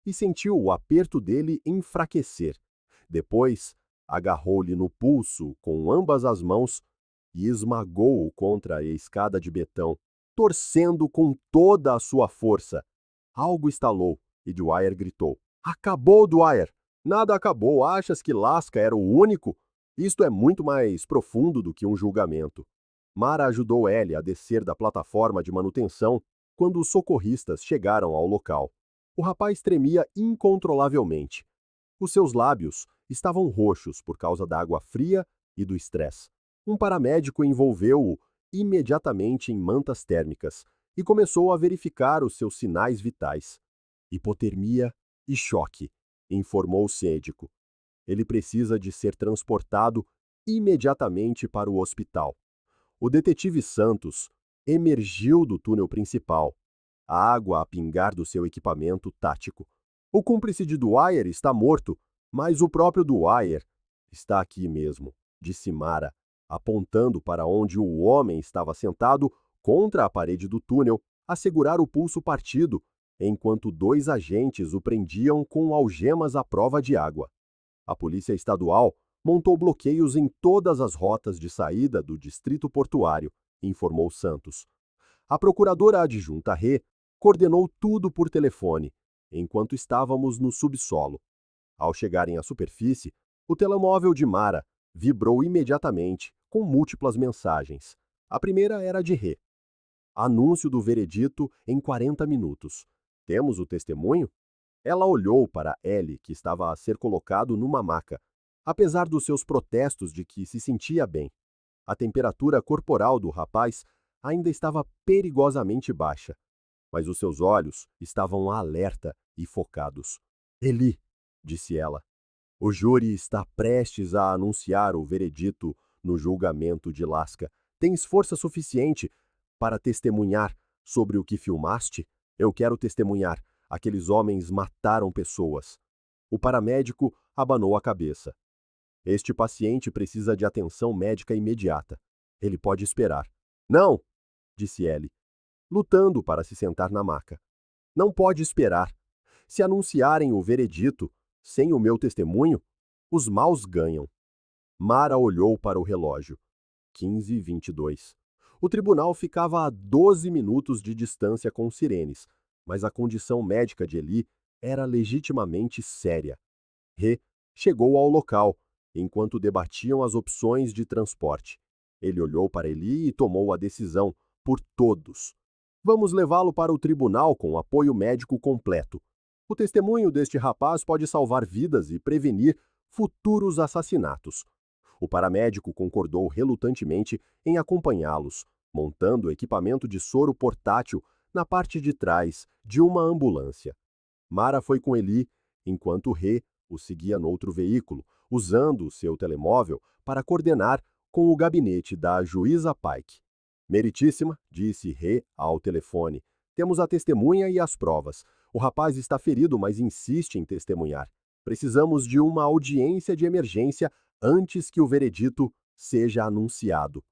e sentiu o aperto dele enfraquecer. Depois, agarrou-lhe no pulso com ambas as mãos e esmagou-o contra a escada de betão, torcendo com toda a sua força. Algo estalou e Dwyer gritou. Acabou, Dwyer! Nada acabou. Achas que Lasca era o único? Isto é muito mais profundo do que um julgamento. Mara ajudou Ellie a descer da plataforma de manutenção quando os socorristas chegaram ao local. O rapaz tremia incontrolavelmente. Os seus lábios estavam roxos por causa da água fria e do estresse. Um paramédico envolveu-o imediatamente em mantas térmicas e começou a verificar os seus sinais vitais. Hipotermia e choque, informou o médico. Ele precisa de ser transportado imediatamente para o hospital. O detetive Santos emergiu do túnel principal, a água a pingar do seu equipamento tático. O cúmplice de Dwyer está morto, mas o próprio Dwyer está aqui mesmo, disse Mara, apontando para onde o homem estava sentado contra a parede do túnel, a segurar o pulso partido, enquanto 2 agentes o prendiam com algemas à prova de água. A Polícia Estadual montou bloqueios em todas as rotas de saída do distrito portuário, informou Santos. A procuradora adjunta Rê coordenou tudo por telefone, enquanto estávamos no subsolo. Ao chegarem à superfície, o telemóvel de Mara vibrou imediatamente, com múltiplas mensagens. A primeira era de Rê. Anúncio do veredito em 40 minutos. Temos o testemunho? Ela olhou para Ellie, que estava a ser colocado numa maca, apesar dos seus protestos de que se sentia bem. A temperatura corporal do rapaz ainda estava perigosamente baixa, mas os seus olhos estavam alerta e focados. Eli, disse ela, o júri está prestes a anunciar o veredito no julgamento de Lasca. Tens força suficiente para testemunhar sobre o que filmaste? Eu quero testemunhar. Aqueles homens mataram pessoas. O paramédico abanou a cabeça. Este paciente precisa de atenção médica imediata. Ele pode esperar. Não, disse Ellie, lutando para se sentar na maca. Não pode esperar. Se anunciarem o veredito, sem o meu testemunho, os maus ganham. Mara olhou para o relógio. 15h22. O tribunal ficava a 12 minutos de distância com sirenes, mas a condição médica de Eli era legitimamente séria. Rê chegou ao local, enquanto debatiam as opções de transporte. Ele olhou para Eli e tomou a decisão, por todos. Vamos levá-lo para o tribunal com apoio médico completo. O testemunho deste rapaz pode salvar vidas e prevenir futuros assassinatos. O paramédico concordou relutantemente em acompanhá-los, montando equipamento de soro portátil na parte de trás de uma ambulância. Mara foi com Eli, enquanto Rê o seguia noutro veículo, usando o seu telemóvel para coordenar com o gabinete da juíza Pike. Meritíssima, disse Rê ao telefone, temos a testemunha e as provas. O rapaz está ferido, mas insiste em testemunhar. Precisamos de uma audiência de emergência antes que o veredito seja anunciado.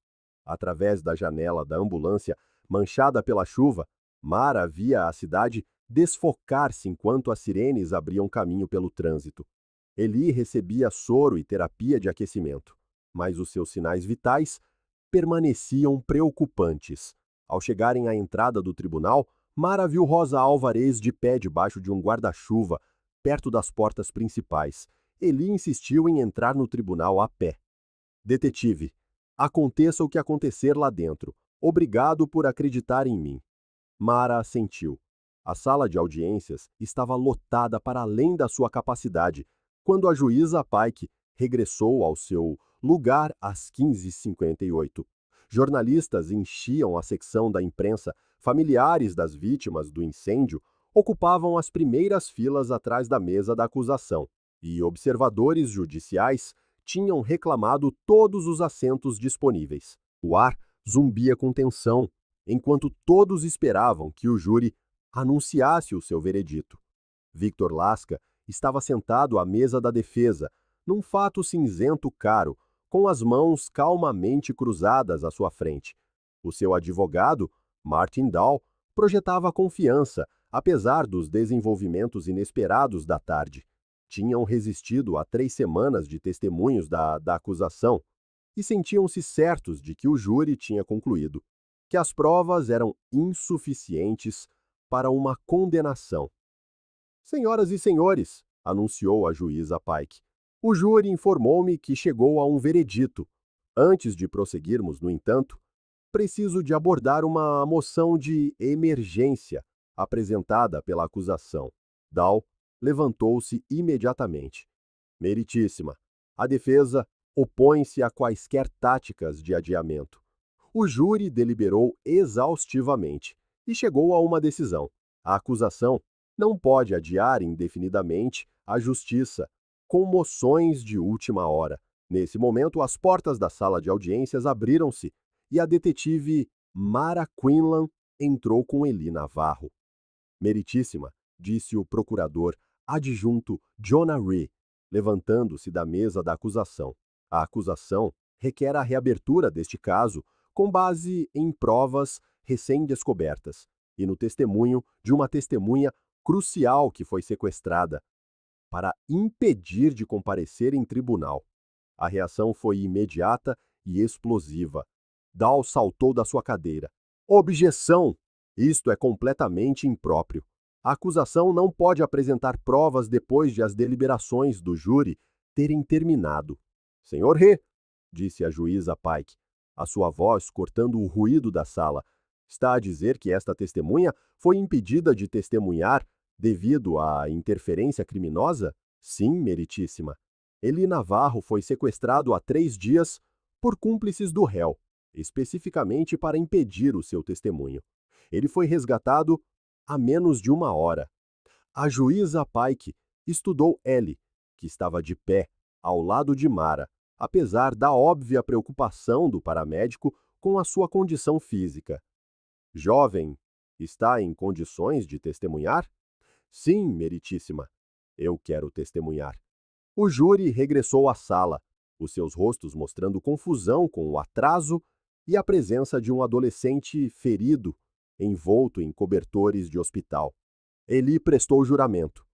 Através da janela da ambulância, manchada pela chuva, Mara via a cidade desfocar-se enquanto as sirenes abriam caminho pelo trânsito. Eli recebia soro e terapia de aquecimento, mas os seus sinais vitais permaneciam preocupantes. Ao chegarem à entrada do tribunal, Mara viu Rosa Álvarez de pé debaixo de um guarda-chuva, perto das portas principais. Eli insistiu em entrar no tribunal a pé. Detetive, aconteça o que acontecer lá dentro. Obrigado por acreditar em mim. Mara assentiu. A sala de audiências estava lotada para além da sua capacidade, quando a juíza Pike regressou ao seu lugar às 15h58. Jornalistas enchiam a secção da imprensa, familiares das vítimas do incêndio ocupavam as primeiras filas atrás da mesa da acusação, e observadores judiciais tinham reclamado todos os assentos disponíveis. O ar zumbia com tensão, enquanto todos esperavam que o júri anunciasse o seu veredito. Victor Lasca estava sentado à mesa da defesa, num fato cinzento caro, com as mãos calmamente cruzadas à sua frente. O seu advogado, Martin Dahl, projetava confiança, apesar dos desenvolvimentos inesperados da tarde. Tinham resistido a 3 semanas de testemunhos da acusação e sentiam-se certos de que o júri tinha concluído, que as provas eram insuficientes para uma condenação. Senhoras e senhores, anunciou a juíza Pike, o júri informou-me que chegou a um veredito. Antes de prosseguirmos, no entanto, preciso de abordar uma moção de emergência apresentada pela acusação. Dahl levantou-se imediatamente. Meritíssima, a defesa opõe-se a quaisquer táticas de adiamento. O júri deliberou exaustivamente e chegou a uma decisão. A acusação não pode adiar indefinidamente a justiça com moções de última hora. Nesse momento, as portas da sala de audiências abriram-se e a detetive Mara Quinlan entrou com Eli Navarro. Meritíssima, disse o procurador adjunto Jonah Rhee, levantando-se da mesa da acusação. A acusação requer a reabertura deste caso com base em provas recém-descobertas e no testemunho de uma testemunha crucial que foi sequestrada, para impedir de comparecer em tribunal. A reação foi imediata e explosiva. Dahl saltou da sua cadeira. Objeção! Isto é completamente impróprio. A acusação não pode apresentar provas depois de as deliberações do júri terem terminado. Senhor Rê, disse a juíza Pike, a sua voz cortando o ruído da sala, está a dizer que esta testemunha foi impedida de testemunhar devido à interferência criminosa? Sim, meritíssima. Eli Navarro foi sequestrado há 3 dias por cúmplices do réu, especificamente para impedir o seu testemunho. Ele foi resgatado há menos de 1 hora. A juíza Pike estudou Ellie, que estava de pé, ao lado de Mara, apesar da óbvia preocupação do paramédico com a sua condição física. Jovem, Está em condições de testemunhar? Sim, meritíssima. Eu quero testemunhar. O júri regressou à sala, os seus rostos mostrando confusão com o atraso e a presença de um adolescente ferido, envolto em cobertores de hospital. Eli prestou juramento.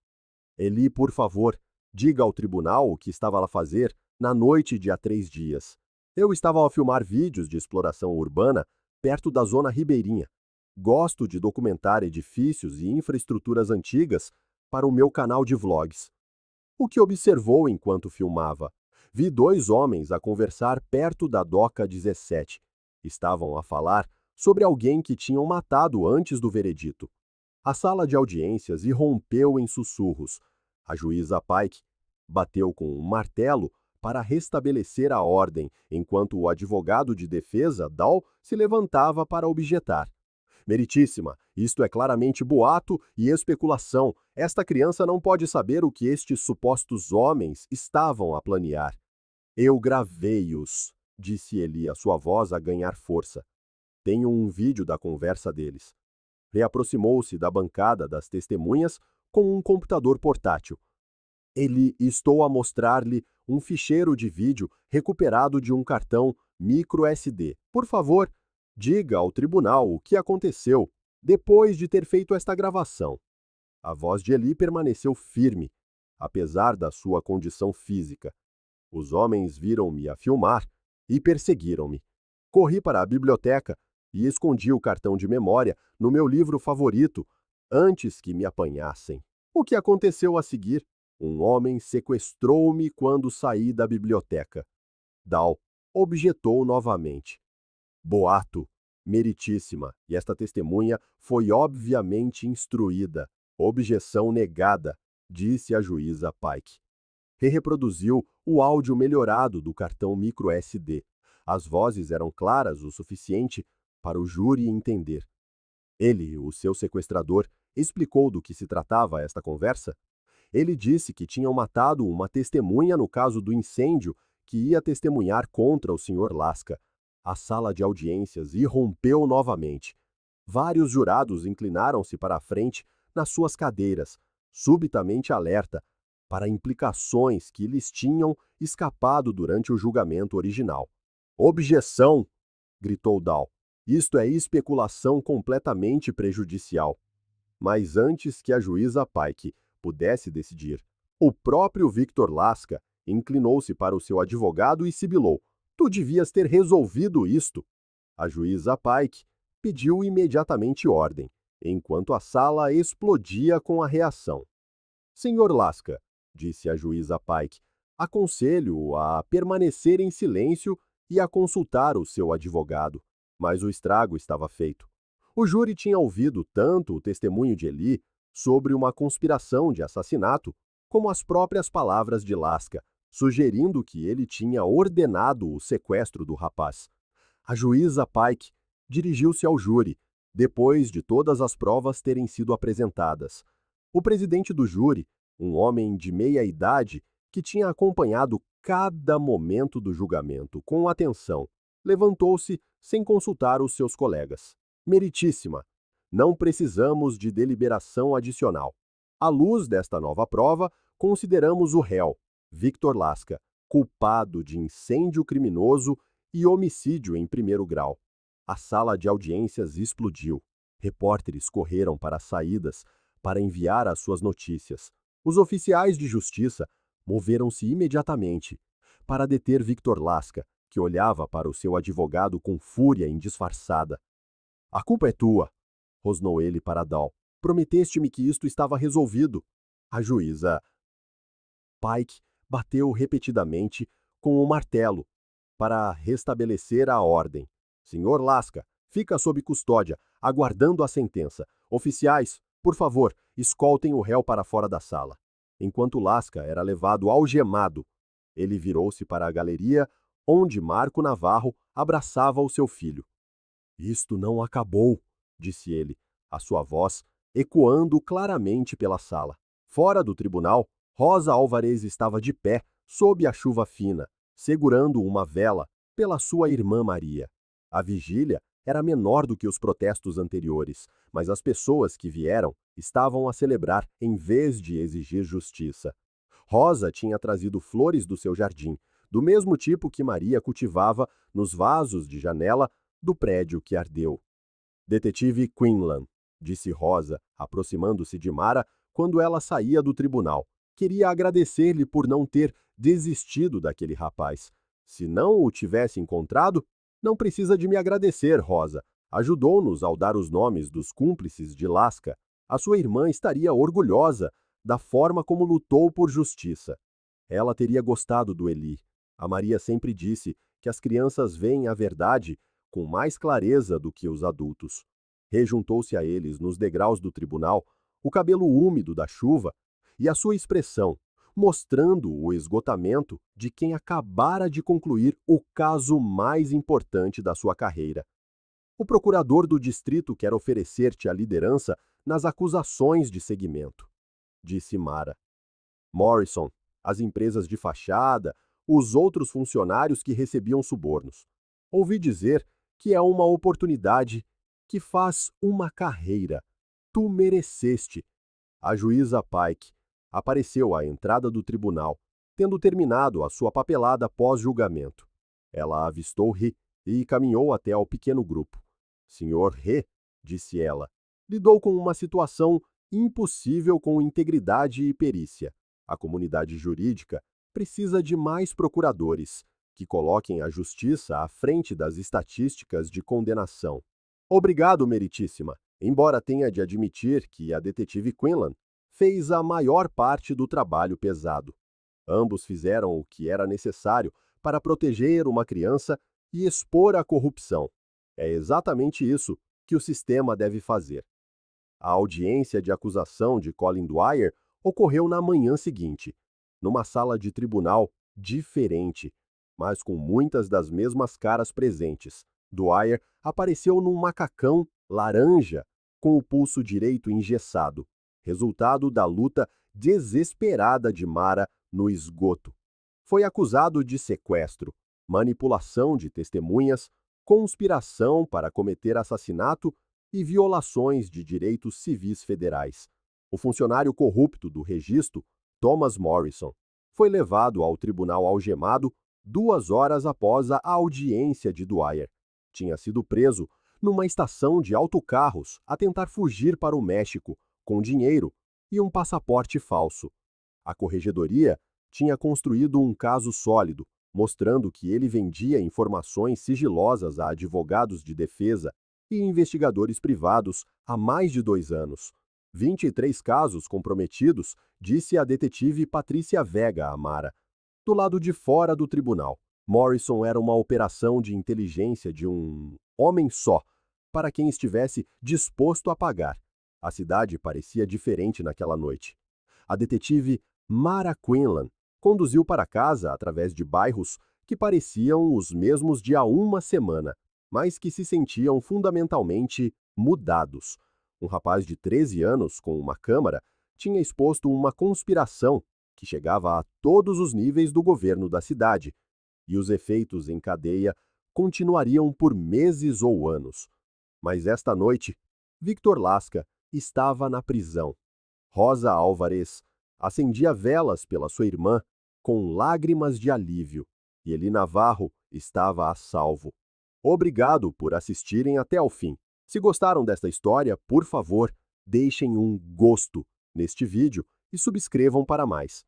Eli, por favor, diga ao tribunal o que estava lá a fazer na noite de há 3 dias. Eu estava a filmar vídeos de exploração urbana perto da zona ribeirinha. Gosto de documentar edifícios e infraestruturas antigas para o meu canal de vlogs. O que observou enquanto filmava? Vi 2 homens a conversar perto da Doca 17. Estavam a falar sobre alguém que tinham matado antes do veredito. A sala de audiências irrompeu em sussurros. A juíza Pike bateu com um martelo para restabelecer a ordem, enquanto o advogado de defesa, Dahl, se levantava para objetar. Meritíssima, isto é claramente boato e especulação. Esta criança não pode saber o que estes supostos homens estavam a planear. Eu gravei-os, disse Eli, a sua voz a ganhar força. Tenho um vídeo da conversa deles. Reaproximou-se da bancada das testemunhas com um computador portátil. Eli, estou a mostrar-lhe um ficheiro de vídeo recuperado de um cartão microSD. Por favor, diga ao tribunal o que aconteceu depois de ter feito esta gravação. A voz de Eli permaneceu firme, apesar da sua condição física. Os homens viram-me a filmar e perseguiram-me. Corri para a biblioteca e escondi o cartão de memória no meu livro favorito antes que me apanhassem. O que aconteceu a seguir? Um homem sequestrou-me quando saí da biblioteca. Dahl objetou novamente. Boato, meritíssima, e esta testemunha foi obviamente instruída. Objeção negada, disse a juíza Pike. Reproduziu o áudio melhorado do cartão microSD. As vozes eram claras o suficiente para o júri entender. Ele, o seu sequestrador, explicou do que se tratava esta conversa. Ele disse que tinham matado uma testemunha no caso do incêndio que ia testemunhar contra o Sr. Laska. A sala de audiências irrompeu novamente. Vários jurados inclinaram-se para a frente nas suas cadeiras, subitamente alerta para implicações que lhes tinham escapado durante o julgamento original. Objeção! Gritou Dahl. Isto é especulação completamente prejudicial. Mas antes que a juíza Pike pudesse decidir, o próprio Victor Laska inclinou-se para o seu advogado e sibilou. Tu devias ter resolvido isto. A juíza Pike pediu imediatamente ordem, enquanto a sala explodia com a reação. Senhor Laska, disse a juíza Pike, aconselho-o a permanecer em silêncio e a consultar o seu advogado. Mas o estrago estava feito. O júri tinha ouvido tanto o testemunho de Eli sobre uma conspiração de assassinato, como as próprias palavras de Laska, sugerindo que ele tinha ordenado o sequestro do rapaz. A juíza Pike dirigiu-se ao júri, depois de todas as provas terem sido apresentadas. O presidente do júri, um homem de meia idade que tinha acompanhado cada momento do julgamento com atenção, levantou-se sem consultar os seus colegas. Meritíssima, não precisamos de deliberação adicional. À luz desta nova prova, consideramos o réu, Victor Laska, culpado de incêndio criminoso e homicídio em primeiro grau. A sala de audiências explodiu. Repórteres correram para as saídas para enviar as suas notícias. Os oficiais de justiça moveram-se imediatamente para deter Victor Laska, que olhava para o seu advogado com fúria indisfarçada. A culpa é tua, rosnou ele para Dahl. Prometeste-me que isto estava resolvido. A juíza Pike bateu repetidamente com o martelo para restabelecer a ordem. Senhor Laska, fica sob custódia, aguardando a sentença. Oficiais, por favor, escoltem o réu para fora da sala. Enquanto Laska era levado algemado, ele virou-se para a galeria, onde Marco Navarro abraçava o seu filho. Isto não acabou, disse ele, a sua voz ecoando claramente pela sala. Fora do tribunal, Rosa Álvarez estava de pé, sob a chuva fina, segurando uma vela pela sua irmã Maria. A vigília era menor do que os protestos anteriores, mas as pessoas que vieram estavam a celebrar em vez de exigir justiça. Rosa tinha trazido flores do seu jardim, do mesmo tipo que Maria cultivava nos vasos de janela do prédio que ardeu. Detetive Quinlan, disse Rosa, aproximando-se de Mara quando ela saía do tribunal. Queria agradecer-lhe por não ter desistido daquele rapaz. Se não o tivesse encontrado, não precisa de me agradecer, Rosa. Ajudou-nos ao dar os nomes dos cúmplices de Lasca. A sua irmã estaria orgulhosa da forma como lutou por justiça. Ela teria gostado do Eli. A Maria sempre disse que as crianças veem a verdade com mais clareza do que os adultos. Rejuntou-se a eles nos degraus do tribunal, o cabelo úmido da chuva e a sua expressão, mostrando o esgotamento de quem acabara de concluir o caso mais importante da sua carreira. O procurador do distrito quer oferecer-te a liderança nas acusações de seguimento, disse Mara. Morrison, as empresas de fachada, os outros funcionários que recebiam subornos. Ouvi dizer que é uma oportunidade que faz uma carreira. Tu mereceste. A juíza Pike apareceu à entrada do tribunal, tendo terminado a sua papelada pós-julgamento. Ela avistou He e caminhou até ao pequeno grupo. Senhor He, disse ela, lidou com uma situação impossível com integridade e perícia. A comunidade jurídica precisa de mais procuradores que coloquem a justiça à frente das estatísticas de condenação. Obrigado, meritíssima. Embora tenha de admitir que a detetive Quinlan fez a maior parte do trabalho pesado. Ambos fizeram o que era necessário para proteger uma criança e expor a corrupção. É exatamente isso que o sistema deve fazer. A audiência de acusação de Colin Dwyer ocorreu na manhã seguinte, numa sala de tribunal diferente, mas com muitas das mesmas caras presentes. Dwyer apareceu num macacão laranja, com o pulso direito engessado, resultado da luta desesperada de Mara no esgoto. Foi acusado de sequestro, manipulação de testemunhas, conspiração para cometer assassinato e violações de direitos civis federais. O funcionário corrupto do registro, Thomas Morrison, foi levado ao tribunal algemado 2 horas após a audiência de Dwyer. Tinha sido preso numa estação de autocarros a tentar fugir para o México com dinheiro e um passaporte falso. A corregedoria tinha construído um caso sólido, mostrando que ele vendia informações sigilosas a advogados de defesa e investigadores privados há mais de 2 anos. 23 casos comprometidos, disse a detetive Patrícia Vega a Mara. Do lado de fora do tribunal, Morrison era uma operação de inteligência de um homem só, para quem estivesse disposto a pagar. A cidade parecia diferente naquela noite. A detetive Mara Quinlan conduziu para casa através de bairros que pareciam os mesmos de há uma semana, mas que se sentiam fundamentalmente mudados. Um rapaz de 13 anos com uma câmara tinha exposto uma conspiração que chegava a todos os níveis do governo da cidade, e os efeitos em cadeia continuariam por meses ou anos. Mas esta noite, Victor Lasca estava na prisão. Rosa Álvarez acendia velas pela sua irmã com lágrimas de alívio, e Eli Navarro estava a salvo. Obrigado por assistirem até ao fim. Se gostaram desta história, por favor, deixem um gosto neste vídeo e subscrevam para mais.